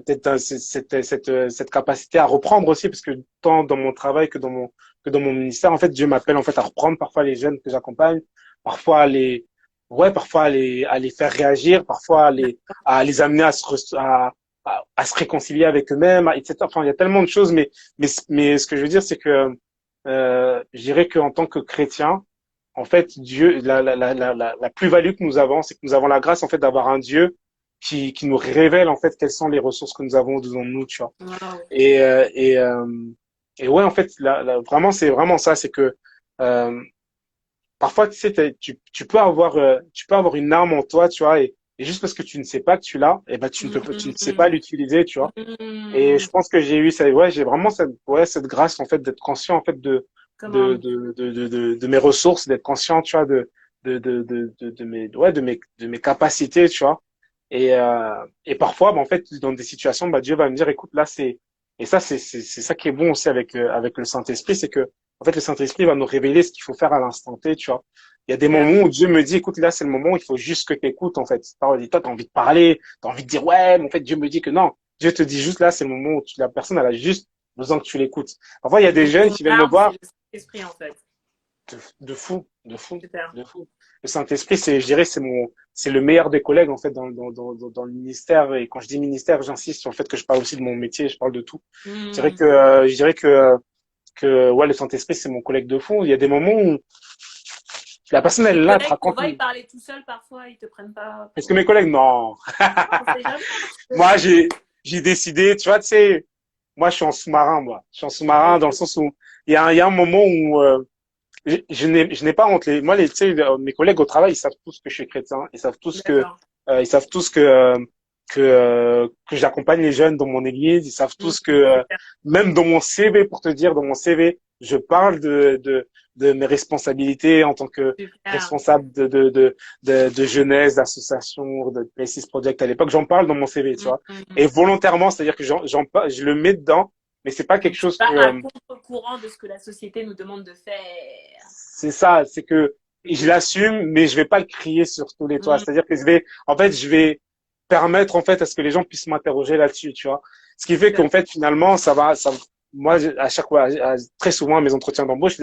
peut-être cette capacité à reprendre aussi parce que tant dans mon travail que dans mon ministère en fait Dieu m'appelle en fait à reprendre parfois les jeunes que j'accompagne, parfois parfois à les faire réagir, parfois à les amener à se réconcilier avec eux-mêmes, etc. Enfin, il y a tellement de choses, mais ce que je veux dire, c'est que je dirais qu'en tant que chrétien, en fait, Dieu, la plus-value que nous avons, c'est que nous avons la grâce en fait d'avoir un Dieu qui nous révèle en fait quelles sont les ressources que nous avons devant nous, tu vois. Wow. Et euh, et euh, et ouais, en fait, vraiment, c'est vraiment ça, c'est que euh, parfois, tu sais, tu peux avoir une arme en toi, tu vois, et juste parce que tu ne sais pas que tu l'as, et ben tu ne sais pas Mhm. l'utiliser, tu vois. Et je Mhm. pense que j'ai eu ça, ouais, j'ai vraiment cette grâce en fait d'être conscient en fait Comment? de mes ressources, d'être conscient, tu vois, de mes capacités, tu vois. Et parfois, en fait, dans des situations, Dieu va me dire, écoute, là, et ça, c'est ça qui est bon aussi avec le Saint-Esprit, c'est que, en fait, le Saint-Esprit va nous révéler ce qu'il faut faire à l'instant T, tu vois. Il y a des Super. moments où Dieu me dit, écoute, là, c'est le moment où il faut juste que tu écoutes, en fait. Toi, t'as envie de parler, t'as envie de dire, ouais, mais en fait, Dieu me dit que non. Dieu te dit juste là, c'est le moment où la personne, elle a juste besoin que tu l'écoutes. Parfois, il y a des Donc jeunes ton qui viennent me arme, c'est voir le Saint-Esprit en fait. de fou, de fou, Super. de fou. Le Saint-Esprit, je dirais, c'est le meilleur des collègues, en fait, dans le ministère. Et quand je dis ministère, j'insiste sur le fait que je parle aussi de mon métier, je parle de tout. Hmm. Je dirais ouais, le Saint-Esprit, c'est mon collègue de fond. Il y a des moments où la personne, Tes elle, là, te collègues te raconte, voient parler tout seul parfois, ils te prennent pas est-ce que pour. mes collègues, non. Ah, on sait jamais, hein, tu Moi, peux. j'ai décidé, tu vois, tu sais, moi, je suis en sous-marin, moi. Je suis en sous-marin Ok. dans le sens où il y a un moment où, je n'ai pas honte. Moi, tu sais, mes collègues au travail, ils savent tous que je suis chrétien. D'accord. Ils savent tous que j'accompagne les jeunes dans mon église. Ils savent Hmm. tous que, Super. même dans mon CV, pour te dire, dans mon CV, je parle de mes responsabilités en tant que Super. responsable de jeunesse, d'association, de Places Project à l'époque. J'en parle dans mon CV, tu Hmm. vois. Hmm. Et volontairement, c'est-à-dire que je le mets dedans, mais c'est pas quelque Donc tu chose vas que, à contre-courant de ce que la société nous demande de faire. c'est ça, c'est que C'est je cool. l'assume, mais je vais pas le crier sur tous les toits. Hmm. C'est-à-dire que en fait, je vais permettre en fait à ce que les gens puissent m'interroger là-dessus, tu vois. Ce qui fait Super. qu'en fait, finalement, moi, à chaque fois, très souvent à mes entretiens d'embauche,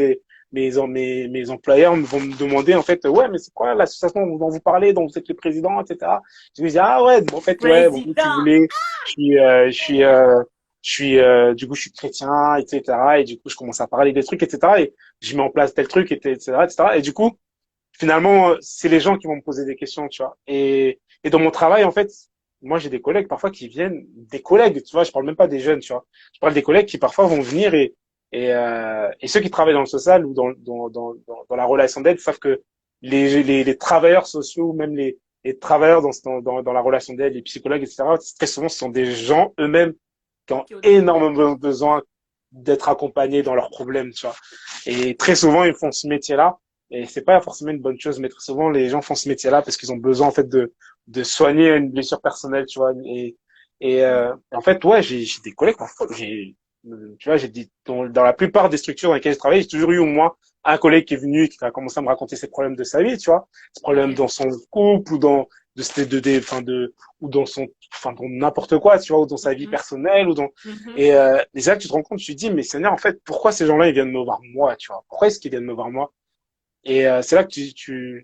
mes employeurs vont me demander en fait, ouais, mais c'est quoi l'association dont vous parlez, dont vous êtes le président, etc. Je me dis ah ouais, bon, en fait, ouais, bon, tu Président. voulais, je suis, euh, je suis, euh, du coup, je suis chrétien, etc. Et du coup, je commence à parler des trucs, etc. Et je mets en place tel truc, etc., etc. Et du coup, finalement, c'est les gens qui vont me poser des questions, tu vois. Et dans mon travail, en fait, moi, j'ai des collègues parfois qui viennent, des collègues, tu vois, je parle même pas des jeunes, tu vois. Je parle des collègues qui parfois vont venir et ceux qui travaillent dans le social ou dans la relation d'aide savent que les travailleurs sociaux, ou même les travailleurs dans la relation d'aide, les psychologues, etc., très souvent, ce sont des gens eux-mêmes qui ont Qui ont des problèmes. énormément besoin d'être accompagnés dans leurs problèmes, tu vois. Et très souvent, ils font ce métier-là. Et c'est pas forcément une bonne chose, mais très souvent, les gens font ce métier-là parce qu'ils ont besoin, en fait, de soigner une blessure personnelle, tu vois. En fait, ouais, j'ai des collègues, parfois, tu vois, j'ai dit, dans la plupart des structures dans lesquelles je travaille, j'ai toujours eu au moins un collègue qui est venu et qui a commencé à me raconter ses problèmes de sa vie, tu vois, ses problèmes Ok. dans son couple ou dans enfin ou dans son, enfin dans n'importe quoi, tu vois, ou dans sa vie Mhm. personnelle ou dans Mhm. et c'est là que tu te rends compte, tu te dis, mais Seigneur, en fait, pourquoi ces gens-là ils viennent me voir moi, tu vois, pourquoi est-ce qu'ils viennent me voir moi? Et c'est là que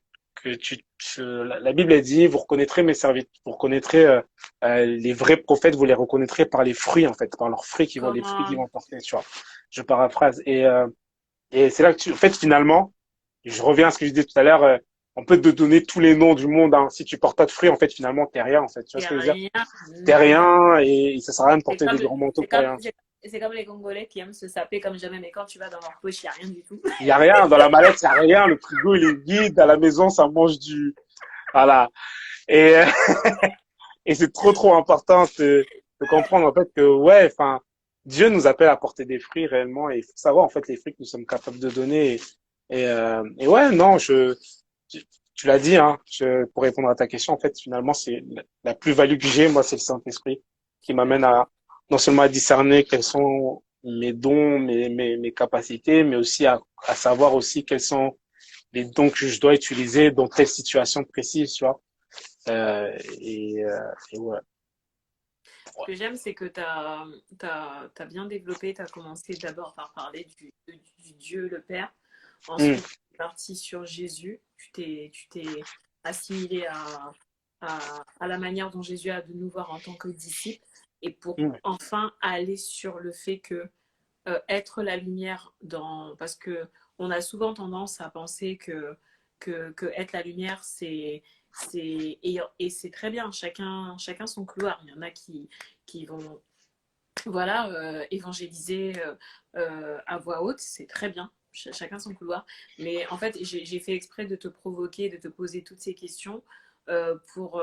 la Bible a dit, vous reconnaîtrez mes serviteurs, vous reconnaîtrez les vrais prophètes, vous les reconnaîtrez par les fruits en fait, par leurs fruits les fruits qu'ils Comment? vont porter, tu vois. Je paraphrase. Et c'est là que en fait, finalement, je reviens à ce que je disais tout à l'heure, on peut te donner tous les noms du monde, hein. Si tu portes pas de fruits, en fait, finalement, t'es rien, en fait. Tu vois Il ce n'y que a je veux dire? rien, T'es nada. rien et ça sert à rien de C'est porter des comme, grands manteaux c'est pour comme, rien. c'est comme les Congolais qui aiment se saper comme jamais, mais quand tu vas dans leur poche, il n'y a rien du tout. Il y a rien dans la mallette, il y a rien. Le frigo il est vide. À la maison, ça mange du, voilà. Et et c'est trop important de comprendre en fait que ouais, enfin, Dieu nous appelle à porter des fruits réellement et il faut savoir en fait les fruits que nous sommes capables de donner. Et ouais, non, tu l'as dit, hein, pour répondre à ta question, en fait, finalement, c'est la plus-value que j'ai, moi, c'est le Saint-Esprit qui m'amène Super. à non seulement à discerner quels sont mes dons, mes capacités, mais aussi à savoir aussi quels sont les dons que je dois utiliser dans telle situation précise, tu vois. Et ouais. Ce que j'aime, c'est que t'as bien développé, tu as commencé d'abord par parler du Dieu, le Père. Mm, Ensuite, tu es parti sur Jésus. Tu t'es assimilé à la manière dont Jésus a de nous voir en tant que disciples. Et pour mm, enfin aller sur le fait que être la lumière dans... Parce que on a souvent tendance à penser que être la lumière, et c'est très bien, chacun son couloir. Il y en a qui vont voilà, évangéliser à voix haute, c'est très bien. Chacun son couloir. Mais en fait, j'ai fait exprès de te provoquer, de te poser toutes ces questions pour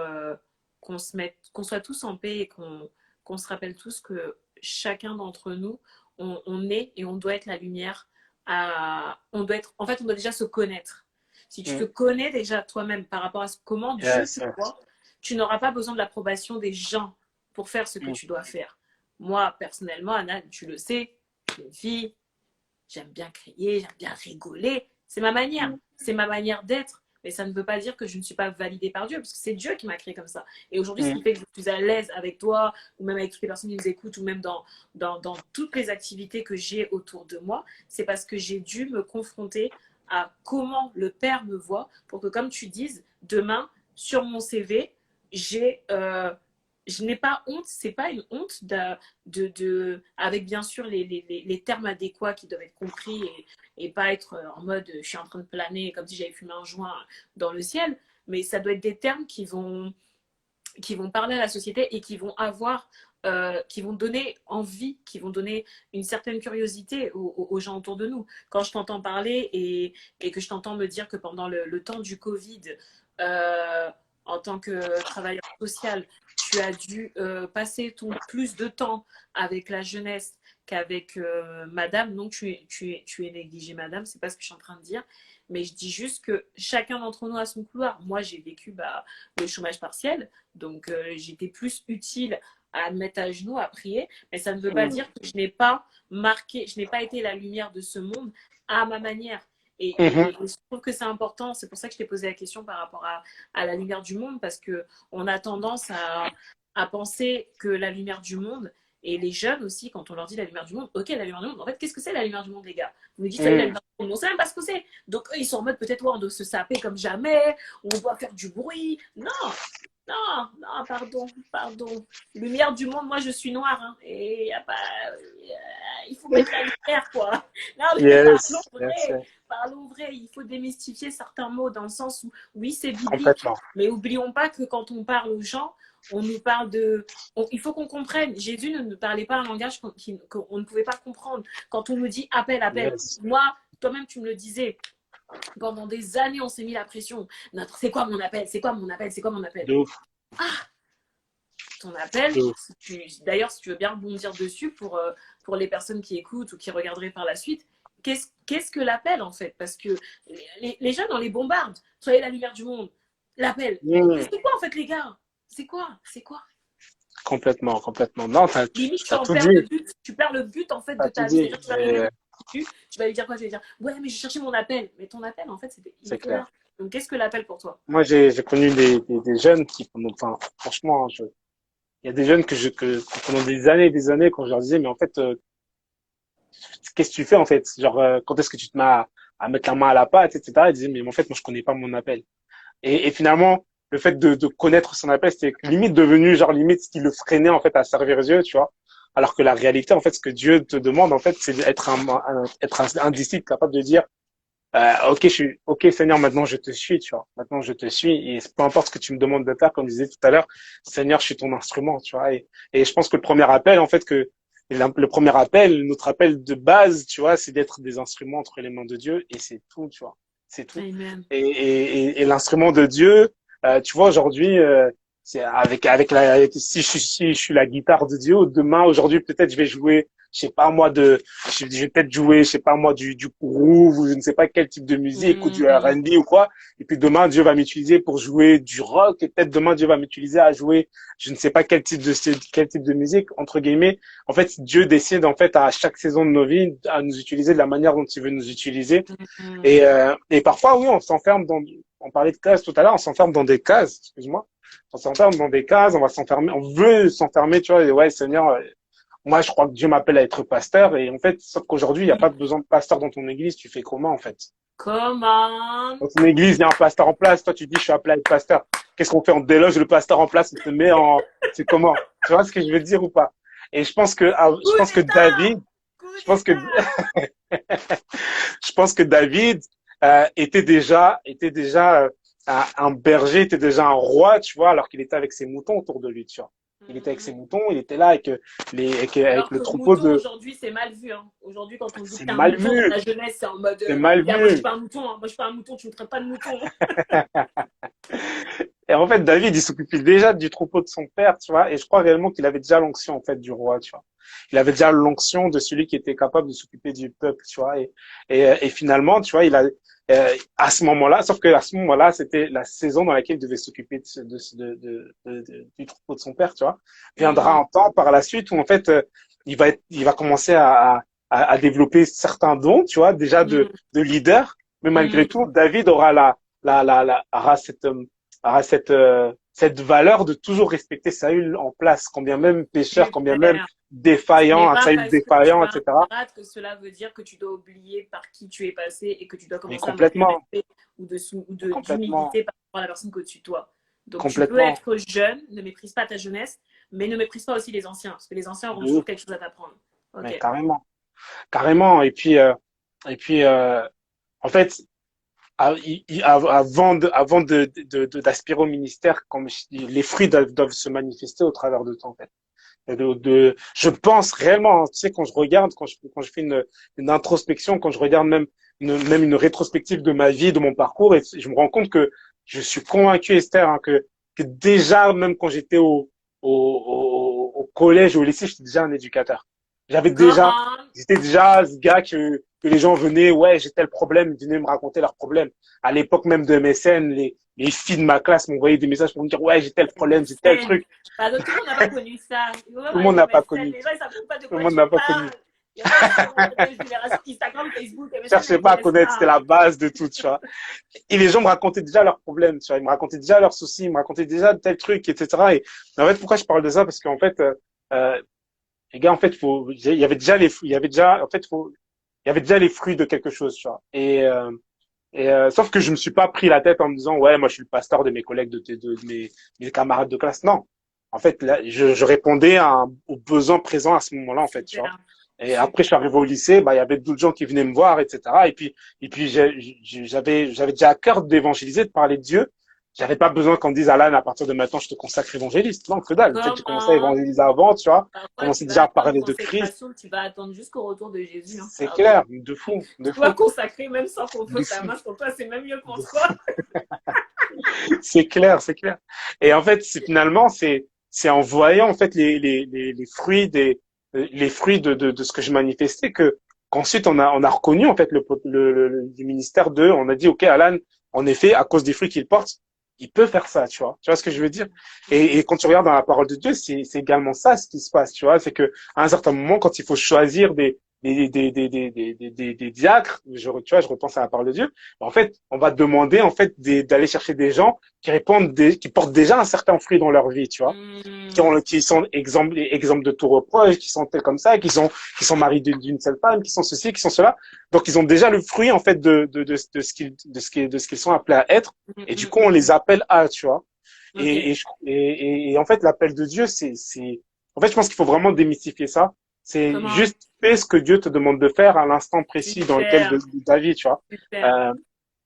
qu'on soit tous en paix et qu'on se rappelle tous que chacun d'entre nous, on est et on doit être la lumière. On doit être, en fait, on doit déjà se connaître. Si tu te mm. connais déjà toi-même par rapport à comment Dieu Yes, te yes. voit, tu n'auras pas besoin de l'approbation des gens pour faire ce que Mm, tu dois faire. Moi, personnellement, Anna, tu le sais, je suis une fille, j'aime bien crier, j'aime bien rigoler. mm, C'est ma manière d'être. Mais ça ne veut pas dire que je ne suis pas validée par Dieu, parce que c'est Dieu qui m'a créée comme ça. Et aujourd'hui, ce qui mm, fait que je suis à l'aise avec toi, ou même avec toutes les personnes qui nous écoutent, ou même dans toutes les activités que j'ai autour de moi, c'est parce que j'ai dû me confronter à comment le Père me voit, pour que, comme tu dises, demain, sur mon CV, j'ai je n'ai pas honte, c'est pas une honte avec bien sûr les termes adéquats qui doivent être compris et pas être en mode je suis en train de planer comme si j'avais fumé un joint dans le ciel, mais ça doit être des termes qui vont parler à la société et qui vont donner envie, qui vont donner une certaine curiosité aux gens autour de nous. Quand je t'entends parler et que je t'entends me dire que pendant le temps du Covid, euh, en tant que travailleur social, tu as dû passer ton plus de temps avec la jeunesse qu'avec madame. Non, tu es négligé, madame, c'est pas ce que je suis en train de dire. Mais je dis juste que chacun d'entre nous a son couloir. Moi, j'ai vécu le chômage partiel. Donc, j'étais plus utile à me mettre à genoux, à prier. Mais ça ne veut pas mm, dire que je n'ai pas marqué, je n'ai pas été la lumière de ce monde à ma manière. mhm, Je trouve que c'est important. C'est pour ça que je t'ai posé la question par rapport à la lumière du monde, parce qu'on a tendance à penser que la lumière du monde, et les jeunes aussi, quand on leur dit la lumière du monde, ok, la lumière du monde, en fait, qu'est-ce que c'est la lumière du monde, les gars? Vous me dites, ça y est, la mm. lumière du monde, on ne sait même pas ce que c'est. Donc, eux, ils sont en mode, peut-être, ouais, on doit se saper comme jamais, on doit faire du bruit. Non, non, non, pardon. Lumière du monde, moi je suis noire, hein, et y a pas, il faut mettre la lumière, quoi. Non, mais Yes, yes, yes. parlons vrai, il faut démystifier certains mots dans le sens où, oui, c'est biblique, Complètement. mais oublions pas que quand on parle aux gens, on nous parle il faut qu'on comprenne. Jésus ne nous parlait pas un langage qu'on ne pouvait pas comprendre. Quand on nous dit appelle, appelle, Yes. moi, toi-même, tu me le disais, pendant des années, on s'est mis la pression. C'est quoi mon appel? C'est quoi mon appel? C'est quoi mon appel? De ouf, Ton appel, de ouf. d'ailleurs, si tu veux bien rebondir dessus pour les personnes qui écoutent ou qui regarderaient par la suite, qu'est-ce que l'appel en fait? Parce que les jeunes, on les bombarde. Soyez la lumière du monde. L'appel. Mais Mm. c'est quoi en fait, les gars? C'est quoi? C'est quoi? Complètement, complètement. Non, Limite, tu t'as en tout perds le dit. but. Tu perds le but, en fait, T'as de tout ta vie. dit. C'est-à-dire, tu vas arriver dessus, tu vas lui dire quoi? Tu vas lui dire, ouais, mais j'ai cherché mon appel. Mais ton appel, en fait, il C'est était là. clair. Donc, qu'est-ce que l'appel pour toi? Moi, j'ai connu des jeunes qui, enfin, franchement, il y a des jeunes que pendant des années, quand je leur disais, mais en fait, qu'est-ce que tu fais, en fait? Genre, quand est-ce que tu te mets à mettre la main à la pâte, etc. Ils disaient, mais en fait, moi, je connais pas mon appel. Et finalement, le fait de connaître son appel, c'était limite devenu, genre, limite, ce qui le freinait, en fait, à servir Dieu, tu vois. Alors que la réalité, en fait, ce que Dieu te demande, en fait, c'est d'être un disciple capable de dire, ok, ok, Seigneur, maintenant je te suis, tu vois. Maintenant je te suis et peu importe ce que tu me demandes de faire, comme je disais tout à l'heure, Seigneur, je suis ton instrument, tu vois. Et je pense que le premier appel, en fait, le premier appel, notre appel de base, tu vois, c'est d'être des instruments entre les mains de Dieu et c'est tout, tu vois. C'est tout. Amen. Et l'instrument de Dieu, tu vois, aujourd'hui, c'est si je suis la guitare de Dieu, demain, aujourd'hui, peut-être je vais jouer, je sais pas moi, je vais peut-être jouer, je sais pas moi, du groove ou je ne sais pas quel type de musique ou du Mm. R&B ou quoi. Et puis demain, Dieu va m'utiliser pour jouer du rock et peut-être demain, Dieu va m'utiliser à jouer, je ne sais pas quel type de musique, entre guillemets. En fait, Dieu décide, en fait, à chaque saison de nos vies, à nous utiliser de la manière dont il veut nous utiliser. Mm. Et parfois, oui, on parlait de cases tout à l'heure, on s'enferme dans des cases, excuse-moi. On s'enferme dans des cases, on va s'enfermer, on veut s'enfermer, tu vois, et ouais, Seigneur, moi, je crois que Dieu m'appelle à être pasteur, et en fait, sauf qu'aujourd'hui, il n'y a pas besoin de pasteur dans ton église, tu fais comment, en fait? Come on. Dans ton église, il y a un pasteur en place, toi, tu dis, je suis appelé à être pasteur. Qu'est-ce qu'on fait? On déloge le pasteur en place, on te met c'est comment? Tu vois ce que je veux dire ou pas? Et je Coup pense que d'état. David, Coup je pense que d'état. je pense que David était déjà un berger, était déjà un roi, tu vois, alors qu'il était avec ses moutons autour de lui, tu vois. Il était avec ses Mhm. moutons, il était là avec avec Alors le que troupeau mouton, de. aujourd'hui, c'est mal vu. Hein. Aujourd'hui, quand on dit que C'est t'es un mal mouton dans vu, ta jeunesse, c'est en mode, c'est mal gars, moi, je suis vu. pas un mouton. Hein. Moi, je suis pas un mouton. Tu me traites pas de mouton. Et en fait, David, il s'occupait déjà du troupeau de son père, tu vois. Et je crois réellement qu'il avait déjà l'onction en fait du roi, tu vois. Il avait déjà l'onction de celui qui était capable de s'occuper du peuple, tu vois. Et finalement, tu vois, à ce moment-là, sauf que à ce moment-là, c'était la saison dans laquelle il devait s'occuper du troupeau de son père, tu vois. Viendra Mm. un temps par la suite où en fait, il va commencer à développer certains dons, tu vois, déjà Mm. de leader. Mais malgré Mm. tout, David aura cette valeur de toujours respecter Saül en place, quand bien même pécheur, quand bien même Super. Ce n'est défaillant, un pas Saül parce que tu défaillant, as un etc. grade que cela veut dire que tu dois oublier par qui tu es passé et que tu dois Mais commencer à manquer de complètement, respect complètement, d'humilité par rapport à la personne au-dessus de toi. Donc tu peux complètement, être jeune, ne méprise pas ta jeunesse, mais ne méprise pas aussi les anciens, parce que les anciens auront de toujours ouf, quelque chose à t'apprendre. mais Ok. carrément, carrément. Et puis, en fait, d'aspirer au ministère, comme les fruits doivent se manifester au travers de temps, en fait. Je pense réellement, tu sais, quand je regarde, quand je fais une introspection, quand je regarde même une rétrospective de ma vie, de mon parcours, et je me rends compte que je suis convaincu, Esther, hein, que déjà, même quand j'étais au collège ou au lycée, j'étais déjà un éducateur. J'avais Come déjà, on. j'étais déjà ce gars que les gens venaient, ouais, j'ai tel problème, ils venaient me raconter leurs problèmes. À l'époque même de MSN, les filles de ma classe m'envoyaient des messages pour me dire, ouais, j'ai tel problème, j'ai tel MSN. truc. Pardon, tout le monde n'a pas connu ça. Il faut pas Tout le parler monde de n'a pas MSN. connu. Les gens, ils savent même pas de Tout le quoi monde tu n'a pas connu. parles. Il y en a, ils sont dans la génération Instagram, Facebook, MSN, Cherchez ils pas à connaissent connaître, c'était pas. la base de tout, tu vois. Et les gens me racontaient déjà leurs problèmes, tu vois. Ils me racontaient déjà leurs soucis, ils me racontaient déjà tel truc, etc. Et en fait, pourquoi je parle de ça? Parce qu'en fait, euh, les gars, en fait, il y avait déjà il y avait déjà, en fait, il y avait déjà les fruits de quelque chose, tu vois. Sauf que je me suis pas pris la tête en me disant, ouais, moi, je suis le pasteur de mes collègues, mes camarades de classe. Non. En fait, là, je répondais aux besoins présents à ce moment-là, en fait, tu vois. Super. Et après, je suis Super. arrivé au lycée, bah, il y avait d'autres gens qui venaient me voir, etc. Et puis, j'avais déjà à cœur d'évangéliser, de parler de Dieu. J'avais pas besoin qu'on me dise, Alan, à partir de maintenant, je te consacre évangéliste. Non, que dalle. Peut-être j'ai commencé à Comment évangéliser avant, tu vois. parfois Commencé tu vas déjà à attendre parler de Christ. consécration, tu vas attendre jusqu'au retour de Jésus. Hein, C'est pardon. clair, de fou, Tu de dois fou, consacrer même sans qu'on de pose ta fou, main sur toi, c'est même mieux de pour fou. toi. C'est clair, c'est clair. Et en fait, finalement, c'est en voyant en fait les fruits les fruits de ce que je manifestais que qu'ensuite on a reconnu en fait du ministère on a dit ok Alan, en effet à cause des fruits qu'il porte, il peut faire ça, tu vois. Tu vois ce que je veux dire? Et quand tu regardes dans la parole de Dieu, c'est également ça ce qui se passe, tu vois. C'est que à un certain moment, quand il faut choisir des diacres, tu vois, je repense à la parole de Dieu. En fait, on va demander en fait d'aller chercher des gens qui répondent, qui portent déjà un certain fruit dans leur vie, tu vois, qui sont exemples de tout reproche, qui sont tels comme ça, qui sont mariés d'une seule femme, qui sont ceci, qui sont cela. Donc ils ont déjà le fruit en fait de ce qu'ils sont appelés à être. Et du coup, on les appelle à, tu vois. Ok. Et en fait, l'appel de Dieu, en fait, je pense qu'il faut vraiment démystifier ça. C'est Comment? juste fais ce que Dieu te demande de faire à l'instant précis dans lequel Super, de ta vie, tu vois. super. Euh,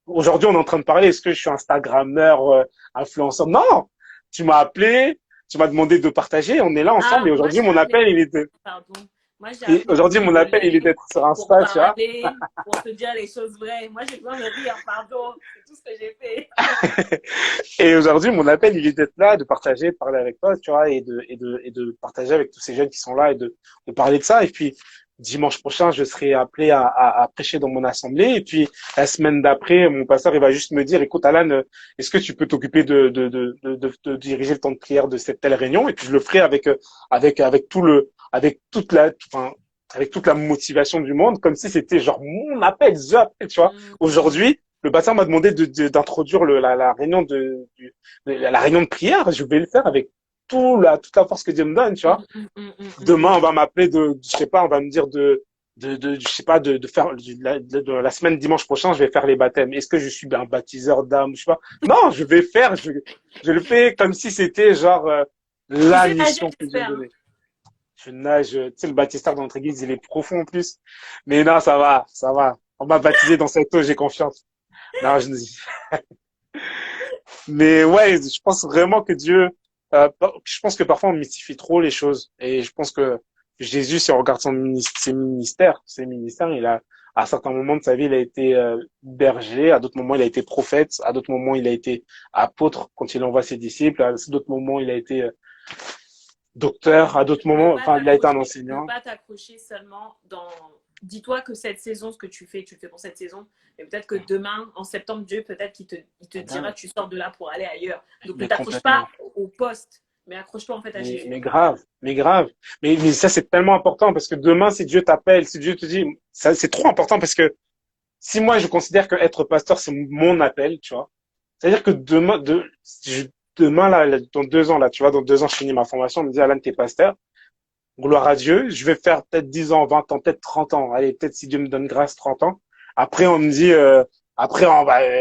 Aujourd'hui, on est en train de parler, est-ce que je suis Instagrammeur, influenceur? Non! Tu m'as appelé, tu m'as demandé de partager, on est là ensemble Ah, et moi aujourd'hui, j'ai mon appelé, appel, il est pardon. Moi j'ai et appelé pour aujourd'hui, mon appel, il est rigoler, d'être sur pour Insta, tu vois. parler, pour te dire les choses vraies. Moi j'ai besoin de rire, pardon. C'est tout ce que j'ai fait. Et aujourd'hui, mon appel, il est d'être là, de partager, de parler avec toi, tu vois, et de partager avec tous ces jeunes qui sont là et de parler de ça. Et puis, dimanche prochain, je serai appelé à prêcher dans mon assemblée. Et puis, la semaine d'après, mon pasteur, il va juste me dire, écoute, Alan, est-ce que tu peux t'occuper de diriger le temps de prière de cette telle réunion? Et puis, je le ferai avec tout avec enfin, avec toute la motivation du monde, comme si c'était genre mon appel, the appel, tu vois. Aujourd'hui, le pasteur m'a demandé d'introduire la réunion la réunion de prière. Je vais le faire avec toute la force que Dieu me donne, tu vois. Demain, on va m'appeler je sais pas, on va me dire je sais pas, de faire, de la semaine dimanche prochain, je vais faire les baptêmes. Est-ce que je suis un baptiseur d'âme, je sais pas. Non, je le fais comme si c'était genre, Tu la sais nager, mission que Dieu me j'espère. Hein. donnait. Je nage, tu sais, le baptistère dans notre église, il est profond en plus. Mais non, ça va, ça va. On m'a baptisé dans cette eau, j'ai confiance. Non, mais ouais, je pense vraiment que Dieu, je pense que parfois on mystifie trop les choses. Et je pense que Jésus, si on regarde ses ministères, à certains moments de sa vie, il a été berger, à d'autres moments, il a été prophète, à d'autres moments, il a été apôtre quand il envoie ses disciples, à d'autres moments, il a été docteur, à d'autres moments, enfin, il a été un Tu veux enseignant. pas t'accrocher seulement dans. Dis-toi que cette saison, ce que tu le fais pour cette saison. Mais peut-être que demain, en septembre, Dieu, peut-être il te dira, tu sors de là pour aller ailleurs. Donc ne Mais t'accroche pas complètement. au poste, mais accroche-toi en fait à Jésus. Mais grave, mais grave. Mais ça, c'est tellement important parce que demain, si Dieu t'appelle, si Dieu te dit, ça, c'est trop important parce que si moi, je considère que être pasteur, c'est mon appel, tu vois. C'est-à-dire que demain, là, dans 2 ans, là, tu vois, dans 2 ans, je finis ma formation, on me dit, Alan, t'es pasteur. Gloire à Dieu. Je vais faire peut-être 10 ans, 20 ans, peut-être 30 ans. Allez, peut-être si Dieu me donne grâce, 30 ans. Après, on me dit, après,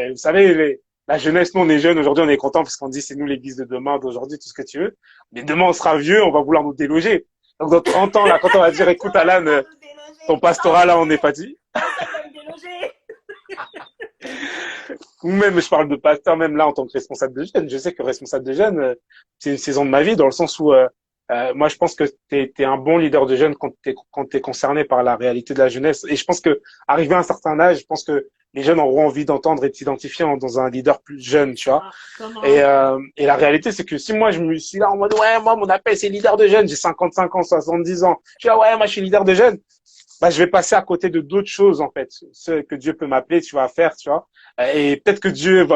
vous savez, la jeunesse, nous, on est jeunes. Aujourd'hui, on est content parce qu'on dit, c'est nous l'église de demain, d'aujourd'hui, tout ce que tu veux. Mais demain, on sera vieux, on va vouloir nous déloger. Donc, dans 30 ans, là, quand on va dire, écoute, Alan, ton pastorat, là, on n'est pas dit. Ou même, je parle de pasteur, même là, en tant que responsable de jeunes. Je sais que responsable de jeunes, c'est une saison de ma vie, dans le sens où, moi, je pense que t'es un bon leader de jeunes quand t'es concerné par la réalité de la jeunesse. Et je pense que, arrivé à un certain âge, je pense que les jeunes auront envie d'entendre et de s'identifier dans un leader plus jeune, tu vois. Et la réalité, c'est que si moi, je me suis là en mode, ouais, moi, mon appel, c'est leader de jeunes, j'ai 55 ans, 70 ans. Je suis là, ouais, moi, je suis leader de jeunes. Bah, je vais passer à côté de d'autres choses, en fait. Ce que Dieu peut m'appeler, tu vas faire, tu vois. Et peut-être que Dieu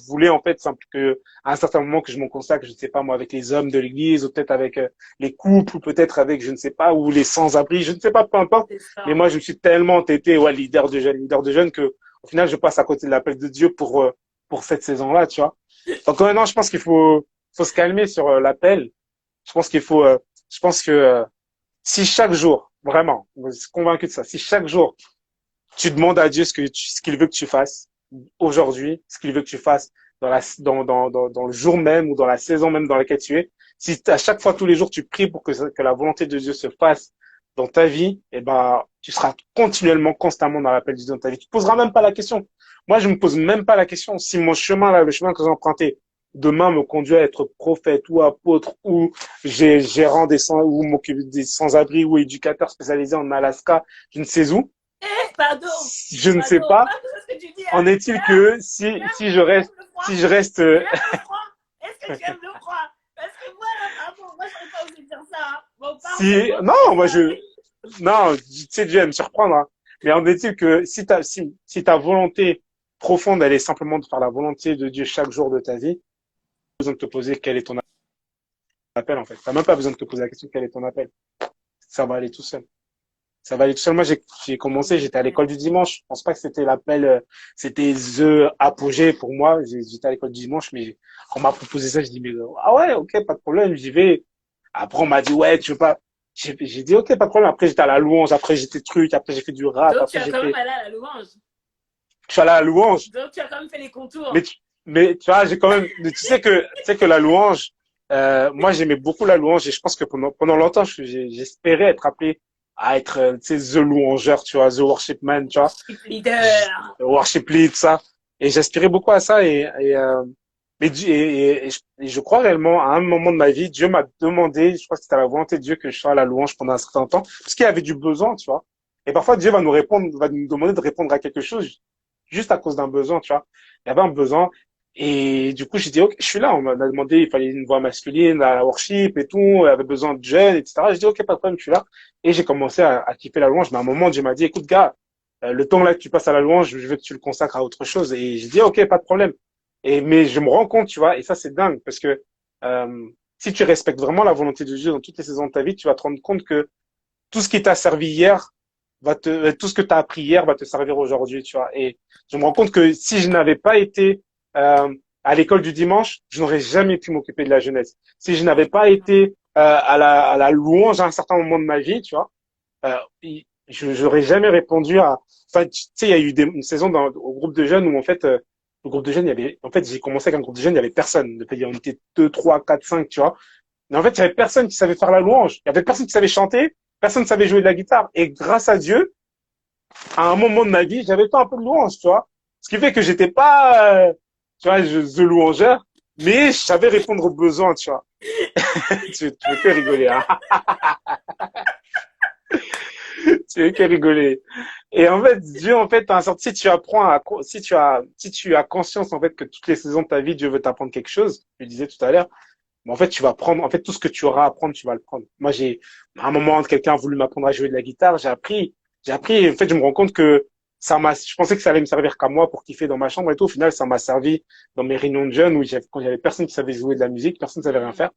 voulait, en fait, simple que, à un certain moment que je m'en consacre, je ne sais pas, moi, avec les hommes de l'église, ou peut-être avec les couples, ou peut-être avec, je ne sais pas, ou les sans-abri, je ne sais pas, peu importe. Mais moi, je me suis tellement entêté, ouais, leader de jeunes, que, au final, je passe à côté de l'appel de Dieu pour cette saison-là, tu vois. Donc, non, je pense faut se calmer sur l'appel. Je pense je pense que, si chaque jour, vraiment, je suis convaincu de ça, si chaque jour, tu demandes à Dieu ce qu'il veut que tu fasses aujourd'hui, ce qu'il veut que tu fasses dans le jour même ou dans la saison même dans laquelle tu es, si à chaque fois, tous les jours, tu pries pour que la volonté de Dieu se fasse dans ta vie, eh ben, tu seras continuellement, constamment dans l'appel de Dieu dans ta vie. Tu te poseras même pas la question. Moi, je me pose même pas la question. Si mon chemin, là, le chemin que j'ai emprunté, demain me conduit à être prophète ou apôtre ou gérant ou m'occuper des sans-abri ou éducateur spécialisé en Alaska, je ne sais où. Pardon, Je ne sais pardon, pas. ce que tu dis, En hein. est-il que si je reste, Tu aimes le froid? Est-ce que tu aimes le froid? Parce que moi, là, pardon, moi, je n'aurais pas osé dire ça. Hein. Bon, si, non, non, tu sais, Dieu aime me surprendre, hein. Mais en est-il que si ta volonté profonde, elle est simplement de faire la volonté de Dieu chaque jour de ta vie. Pas besoin de te poser quel est ton appel, en fait. T'as même pas besoin de te poser la question quel est ton appel. Ça va aller tout seul. Ça va aller tout seul. Moi, j'ai commencé, j'étais à l'école du dimanche. Je pense pas que c'était l'appel, c'était the apogée pour moi. J'étais à l'école du dimanche, mais quand on m'a proposé ça, je dis, mais, ah ouais, ok, pas de problème, j'y vais. Après, on m'a dit, ouais, tu veux pas. J'ai dit, ok, pas de problème. Après, j'étais à la louange. Après, j'étais truc. Après, j'ai fait du rap. Donc, tu Après, as quand même j'étais, allé à la louange. je suis allé à la louange. Donc, tu as quand même fait les Mais, contours. mais, tu vois, j'ai quand même, mais tu sais que la louange, moi, j'aimais beaucoup la louange et je pense que pendant longtemps, j'espérais être appelé à être, tu sais, the louangeur, tu vois, the worshipman, tu vois, Worship leader. le worship lead, tout ça. Et j'aspirais beaucoup à ça et je crois réellement, à un moment de ma vie, Dieu m'a demandé, je crois que c'était à la volonté de Dieu que je sois à la louange pendant un certain temps, parce qu'il y avait du besoin, tu vois. Et parfois, Dieu va nous répondre, va nous demander de répondre à quelque chose juste à cause d'un besoin, tu vois. Il y avait un besoin. Et du coup, j'ai dit, ok, je suis là. On m'a demandé, il fallait une voix masculine à la worship et tout. Il avait besoin de jeunes, etc. J'ai dit, ok, pas de problème, je suis là. Et j'ai commencé à kiffer la louange. Mais à un moment, Dieu m'a dit, écoute, gars, le temps là que tu passes à la louange, je veux que tu le consacres à autre chose. Et j'ai dit, ok, pas de problème. Mais je me rends compte, tu vois, et ça, c'est dingue parce que, si tu respectes vraiment la volonté de Dieu dans toutes les saisons de ta vie, tu vas te rendre compte que tout ce qui t'a servi hier tout ce que tu as appris hier va te servir aujourd'hui, tu vois. Et je me rends compte que si je n'avais pas été à l'école du dimanche, je n'aurais jamais pu m'occuper de la jeunesse. Si je n'avais pas été à la louange à un certain moment de ma vie, tu vois, euh, je j'aurais jamais répondu à. Enfin, tu sais, il y a eu une saison au groupe de jeunes où en fait, le groupe de jeunes, il y avait. En fait, j'ai commencé avec un groupe de jeunes, il y avait personne. On était 2, 3, 4, 5, tu vois. Mais en fait, il y avait personne qui savait faire la louange. Il y avait personne qui savait chanter. Personne ne savait jouer de la guitare. Et grâce à Dieu, à un moment de ma vie, j'avais pas un peu de louange, tu vois. Ce qui fait que j'étais pas, tu vois, the louangeur, mais je savais répondre aux besoins, tu vois. Tu veux que rigoler, hein. Tu veux que rigoler. Et en fait, Dieu, en fait, si tu apprends si tu as conscience, en fait, que toutes les saisons de ta vie, Dieu veut t'apprendre quelque chose, je le disais tout à l'heure, mais en fait, tu vas prendre, en fait, tout ce que tu auras à apprendre, tu vas le prendre. Moi, à un moment, quelqu'un a voulu m'apprendre à jouer de la guitare, j'ai appris, et en fait, je me rends compte que je pensais que ça allait me servir qu'à moi pour kiffer dans ma chambre et tout. Au final, ça m'a servi dans mes réunions de jeunes où quand il y avait personne qui savait jouer de la musique, personne ne savait rien faire.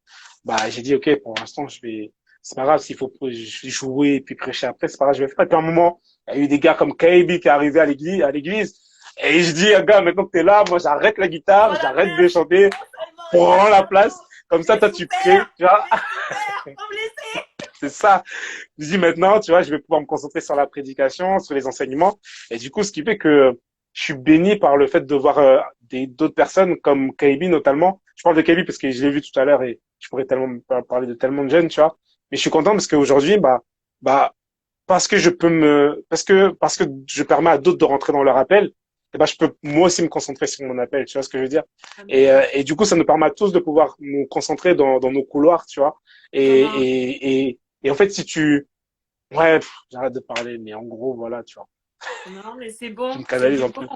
Bah, j'ai dit, OK, pour l'instant, c'est pas grave, s'il faut jouer et puis prêcher après, c'est pas grave, je vais faire. Et puis à un moment, il y a eu des gars comme KB qui est arrivé à l'église. Et je dis, gars, maintenant que t'es là, moi, j'arrête la guitare, Voilà, j'arrête de merde. chanter, Seulement, prends la place. Comme ça, j'ai toi, tu crées, souffert. tu vois. J'ai souffert. Faut me laisser. C'est ça. Je dis maintenant, tu vois, je vais pouvoir me concentrer sur la prédication, sur les enseignements. Et du coup, ce qui fait que je suis béni par le fait de voir d'autres personnes comme KB notamment. Je parle de KB parce que je l'ai vu tout à l'heure et je pourrais tellement parler de tellement de jeunes, tu vois. Mais je suis content parce qu'aujourd'hui, bah, parce que je permets à d'autres de rentrer dans leur appel, et ben, je peux moi aussi me concentrer sur mon appel, tu vois ce que je veux dire? Amen. Et du coup, ça nous permet à tous de pouvoir nous concentrer dans nos couloirs, tu vois. Vraiment. Et en fait, si tu, ouais, j'arrête de parler, mais en gros, voilà, tu vois. Non, mais c'est Je bon. me C'est canalise du un bon. peu.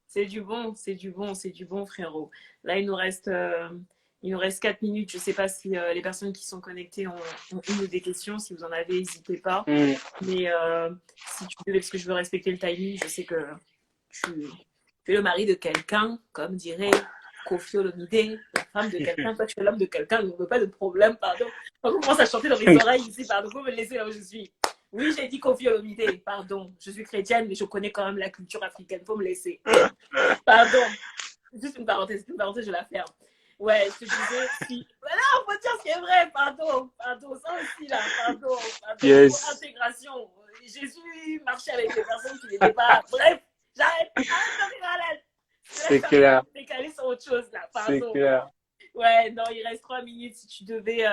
C'est du bon. C'est du bon. C'est du bon, frérot. Là, il nous reste 4 minutes. Je ne sais pas si les personnes qui sont connectées ont une ou des questions. Si vous en avez, n'hésitez pas. Hmm. Mais si tu devais, parce que je veux respecter le timing, je sais que tu, tu es le mari de quelqu'un, comme dirait Kofi Olomide, la femme de quelqu'un. Toi, tu es l'homme de quelqu'un, ne veux pas de problème, pardon. On commence à chanter dans mes oreilles ici, pardon, vous me laissez là où je suis. Oui, j'ai dit Kofi Olomide, pardon. Je suis chrétienne, mais je connais quand même la culture africaine, faut me laisser. Pardon. Juste une parenthèse, je la ferme. Ouais, je te disais, si. Voilà, on peut dire ce qui est vrai, pardon, pardon, ça aussi là, pardon, pardon, niveau Yes, intégration. Jésus marchait avec des personnes qui n'étaient pas. Bref, j'arrête, arrête. Je c'est laisse clair, décaler sur autre chose là, c'est pardon. clair. Ouais, non, il reste 3 minutes si tu devais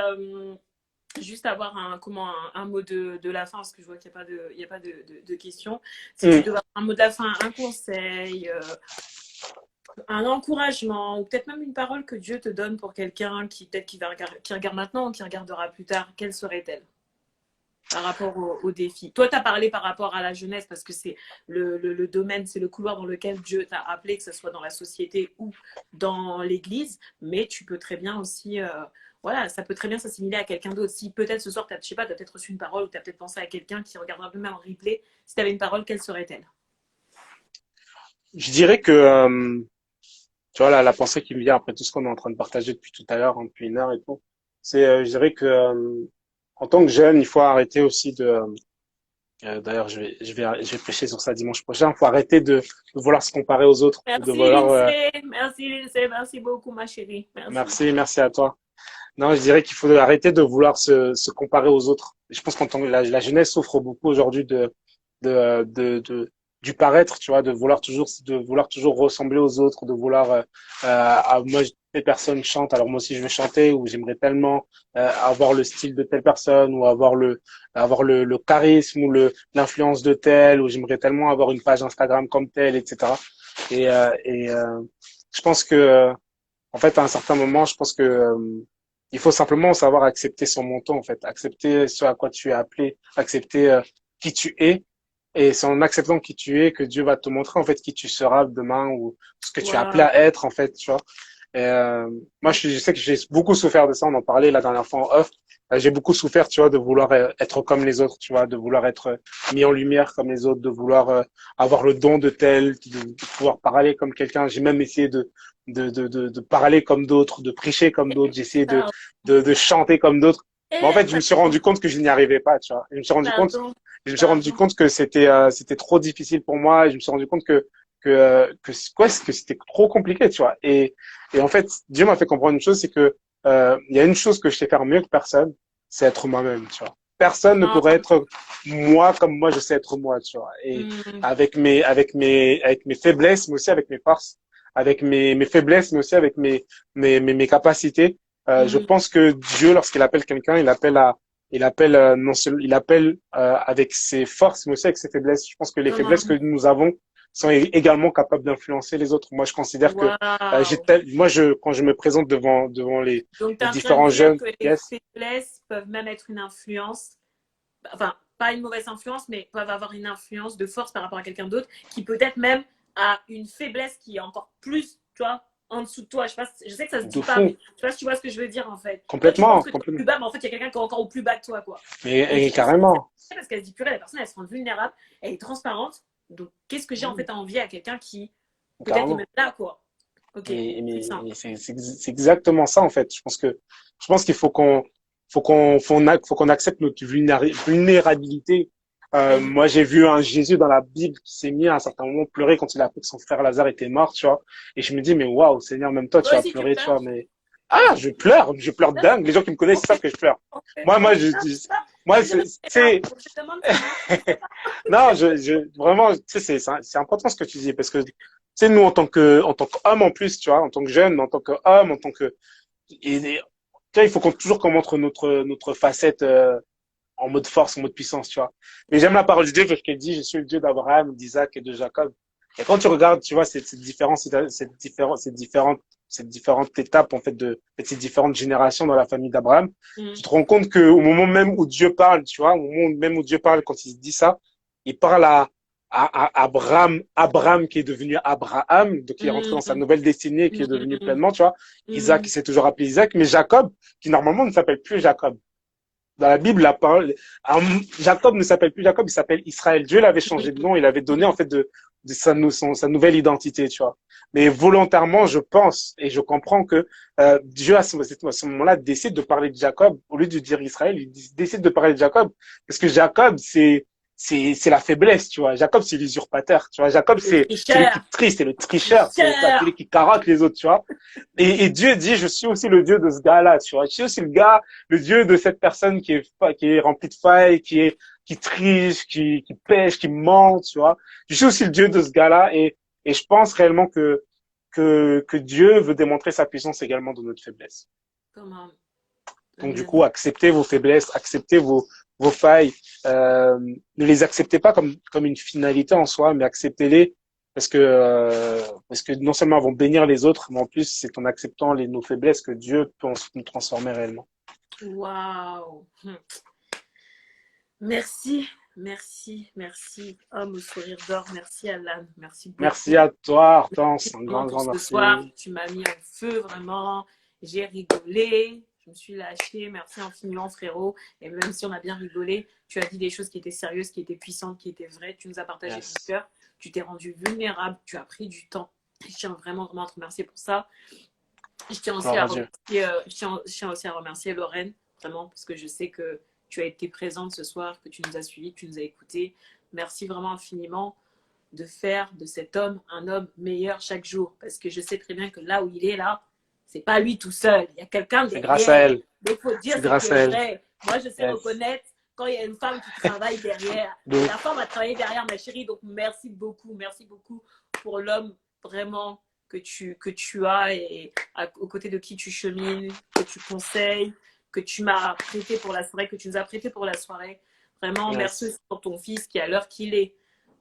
juste avoir un mot de la fin, parce que je vois qu'il n'y a pas de questions. Si tu Hmm. devais avoir un mot de la fin, un conseil, un encouragement, ou peut-être même une parole que Dieu te donne pour quelqu'un qui peut-être qui regarde maintenant ou qui regardera plus tard, quelle serait-elle par rapport au défi? Toi, tu as parlé par rapport à la jeunesse parce que c'est le domaine, c'est le couloir dans lequel Dieu t'a appelé, que ce soit dans la société ou dans l'église, mais tu peux très bien aussi, voilà, ça peut très bien s'assimiler à quelqu'un d'autre. Si peut-être ce soir, je sais pas, tu as peut-être reçu une parole ou tu as peut-être pensé à quelqu'un qui regardera même en replay, si tu avais une parole, quelle serait-elle? Je dirais que, tu vois, la pensée qui me vient après tout ce qu'on est en train de partager depuis tout à l'heure, hein, depuis une heure et tout, c'est, je dirais que, en tant que jeune, il faut arrêter aussi d'ailleurs, je vais prêcher sur ça dimanche prochain. Il faut arrêter de vouloir se comparer aux autres ou de Merci, vouloir. Lindsay. Merci, Lindsay. Merci beaucoup, ma chérie. Merci. Merci à toi. Non, je dirais qu'il faut arrêter de vouloir se comparer aux autres. Je pense qu'en tant que la jeunesse souffre beaucoup aujourd'hui du paraître, tu vois, de vouloir toujours ressembler aux autres, de vouloir, moi, telle personne chante, alors moi aussi je veux chanter, ou j'aimerais tellement avoir le style de telle personne, ou avoir le charisme ou l'influence de telle, ou j'aimerais tellement avoir une page Instagram comme telle, etc. Je pense que en fait, à un certain moment, je pense que il faut simplement savoir accepter son montant, en fait, accepter ce à quoi tu es appelé, accepter qui tu es, et c'est en acceptant qui tu es que Dieu va te montrer en fait qui tu seras demain ou ce que tu es appelé Wow. à être, en fait, tu vois. Et, moi, je sais que j'ai beaucoup souffert de ça. On en parlait la dernière fois en off. J'ai beaucoup souffert, tu vois, de vouloir être comme les autres, tu vois, de vouloir être mis en lumière comme les autres, de vouloir avoir le don de tel, de pouvoir parler comme quelqu'un. J'ai même essayé de parler comme d'autres, de prêcher comme d'autres. J'ai essayé de chanter comme d'autres. Mais en Eh, fait, je me suis rendu compte que je n'y arrivais pas, tu vois. pardon, Je me suis rendu pardon. compte que c'était trop difficile pour moi. Et je me suis rendu compte que c'était trop compliqué, tu vois. Et en fait, Dieu m'a fait comprendre une chose, c'est que il y a une chose que je sais faire mieux que personne, c'est être moi-même, tu vois. Personne ne Oh, pourrait être moi comme moi je sais être moi, tu vois. Et hmm, avec mes faiblesses, mais aussi avec mes forces, avec mes faiblesses, mais aussi avec mes capacités. Je hmm. pense que Dieu, lorsqu'il appelle quelqu'un, il appelle non seulement, il appelle avec ses forces, mais aussi avec ses faiblesses. Je pense que les Come faiblesses que on. nous avons sont également capables d'influencer les autres. Moi, je considère que Wow. quand je me présente devant Donc, tu les es en train de différents dire jeunes, que les yes, faiblesses peuvent même être une influence, enfin, pas une mauvaise influence, mais peuvent avoir une influence de force par rapport à quelqu'un d'autre qui peut-être même a une faiblesse qui est encore plus, tu vois, en dessous de toi. Je sais que ça se de dit pas, fou, mais tu vois, tu vois ce que je veux dire en fait. Toi, tu penses complètement, que tu es plus complètement, bas, mais en fait, il y a quelqu'un qui est encore au plus bas que toi, quoi. et, Et du et coup, c'est carrément. parce qu'elle se dit, purée, la personne, elle se rend vulnérable, elle est transparente. Donc, qu'est-ce que j'ai en Mm, fait à envier à quelqu'un qui peut-être est même carrément. là, quoi. Ok, Mais puissant. c'est exactement ça en fait. Je pense qu'il faut qu'on accepte notre vulnérabilité. Mhm. Moi, j'ai vu un Jésus dans la Bible qui s'est mis à un certain moment pleurer quand il a appris que son frère Lazare était mort, tu vois. Et je me dis, mais waouh, Seigneur, même toi, tu Toi vas aussi, tu pleurer, tu pleures. vois. Mais Toi ah, aussi, tu je pleure pleures. dingue. Les gens qui me connaissent, On ils savent fait, que je pleure. on fait, Moi, on moi, fait ça, moi, je demande je te demande si moi. non, vraiment, tu sais, c'est important ce que tu dis parce que, tu sais, nous, en tant qu'homme en plus, tu vois, en tant que jeune, en tant qu'homme, tu vois, il faut toujours qu'on montre notre facette, en mode force, en mode puissance, tu vois. Mais j'aime la parole de Dieu parce qu'elle dit, je suis le Dieu d'Abraham, d'Isaac et de Jacob. Et quand tu regardes, tu vois, cette différentes étapes, en fait, ces différentes générations dans la famille d'Abraham, tu Mm. te rends compte qu'au moment même où Dieu parle, tu vois, au moment même où Dieu parle, quand il dit ça, il parle à Abraham qui est devenu Abraham, donc qui est rentré dans sa Mm. nouvelle destinée, qui est devenu Mm. pleinement, tu vois. Isaac, Mm. qui s'est toujours appelé Isaac, mais Jacob, qui normalement ne s'appelle plus Jacob. Dans la Bible, la parole, Jacob ne s'appelle plus Jacob, il s'appelle Israël. Dieu l'avait changé de nom, il avait donné en fait de sa nouvelle identité, tu vois. Mais volontairement, je pense et je comprends que Dieu à ce moment-là décide de parler de Jacob au lieu de dire Israël, il décide de parler de Jacob parce que Jacob c'est la faiblesse, tu vois. Jacob c'est l'usurpateur, tu vois. Jacob Le c'est celui qui tricheur. triche, c'est le tricheur, c'est celui Tricheur. qui carotte les autres, tu vois. Et Dieu dit, je suis aussi le Dieu de ce gars-là, tu vois. Je suis aussi le Dieu de cette personne qui est remplie de failles, qui triche, qui pêche, qui ment, tu vois. Je suis aussi le Dieu de ce gars-là et je pense réellement que Dieu veut démontrer sa puissance également dans notre faiblesse. Comment? Donc, du Amen. coup, acceptez vos faiblesses, acceptez vos failles. Ne les acceptez pas comme une finalité en soi, mais acceptez-les parce que non seulement elles vont bénir les autres, mais en plus, c'est en acceptant nos faiblesses que Dieu peut ensuite nous transformer réellement. Waouh. Merci, merci, merci. Homme au sourire d'or, merci Alan, merci beaucoup. Merci à toi, Hortense. Un Vraiment grand, pour grand ce soir, merci. tu m'as mis en feu vraiment. J'ai rigolé, je me suis lâchée. Merci infiniment frérot. Et même si on a bien rigolé, tu as dit des choses qui étaient sérieuses, qui étaient puissantes, qui étaient vraies. Tu nous as partagé ton Yes. cœur. tu t'es rendu vulnérable, tu as pris du temps. Je tiens vraiment, vraiment à te remercier pour ça. Je tiens aussi Gloire à à Dieu. remercier, je tiens aussi à remercier Lorraine, vraiment, parce que je sais que tu as été présente ce soir, que tu nous as suivis, que tu nous as écoutés. Merci vraiment infiniment de faire de cet homme un homme meilleur chaque jour. Parce que je sais très bien que là où il est là, c'est pas lui tout seul. Il y a quelqu'un C'est grâce à derrière. elle. Il faut dire C'est ce grâce qui à est elle. vrai. Moi, je sais Yes. reconnaître quand il y a une femme qui travaille derrière. Donc, La femme a travaillé derrière, ma chérie. Donc, merci beaucoup pour l'homme vraiment que tu as et aux côtés de qui tu chemines, que tu conseilles, que tu m'as prêté pour la soirée, que tu nous as prêté pour la soirée. Vraiment, merci yes. aussi pour ton fils qui, à l'heure qu'il est,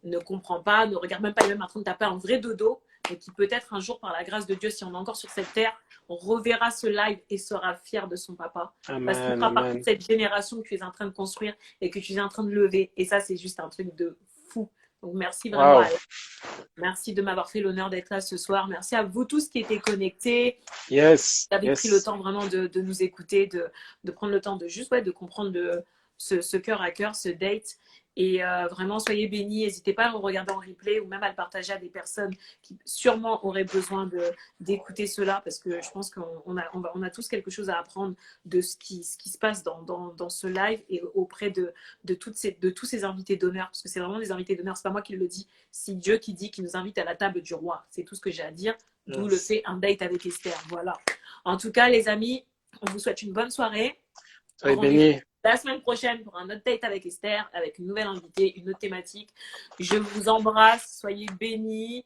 ne comprend pas, ne regarde même pas, il est même en train de taper un vrai dodo, mais qui peut-être un jour, par la grâce de Dieu, si on est encore sur cette terre, on reverra ce live et sera fier de son papa. Parce qu'il Amen, fera partie amen. de cette génération que tu es en train de construire et que tu es en train de lever. Et ça, c'est juste un truc de fou. Donc, merci vraiment Wow. à elle. Merci de m'avoir fait l'honneur d'être là ce soir. Merci à vous tous qui étaient connectés, Yes. qui avez pris le Yes. temps vraiment de nous écouter, de prendre le temps de juste de comprendre ce cœur à cœur, ce date. Et vraiment, soyez bénis. N'hésitez pas à le regarder en replay ou même à le partager à des personnes qui sûrement auraient besoin d'écouter cela parce que je pense qu'on a tous quelque chose à apprendre de ce qui se passe dans ce live et auprès de tous ces invités d'honneur parce que c'est vraiment des invités d'honneur. C'est pas moi qui le dis, c'est Dieu qui dit qu'il nous invite à la table du roi. C'est tout ce que j'ai à dire. D'où le fait un date avec Esther. Voilà. En tout cas, les amis, on vous souhaite une bonne soirée. Soyez bénis. La semaine prochaine pour un autre date avec Esther, avec une nouvelle invitée, une autre thématique. Je vous embrasse, soyez bénis.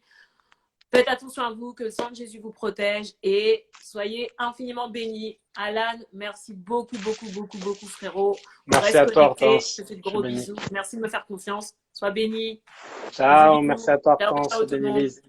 Faites attention à vous, que le sang de Jésus vous protège et soyez infiniment bénis. Alan, merci beaucoup, frérot. Merci à toi, Connecté. Hortense. Je te fais de gros bisous. Merci de me faire confiance. Sois béni. Ciao. Bisous. Merci à toi, Ciao, Hortense. ciao tout le monde. Bénis.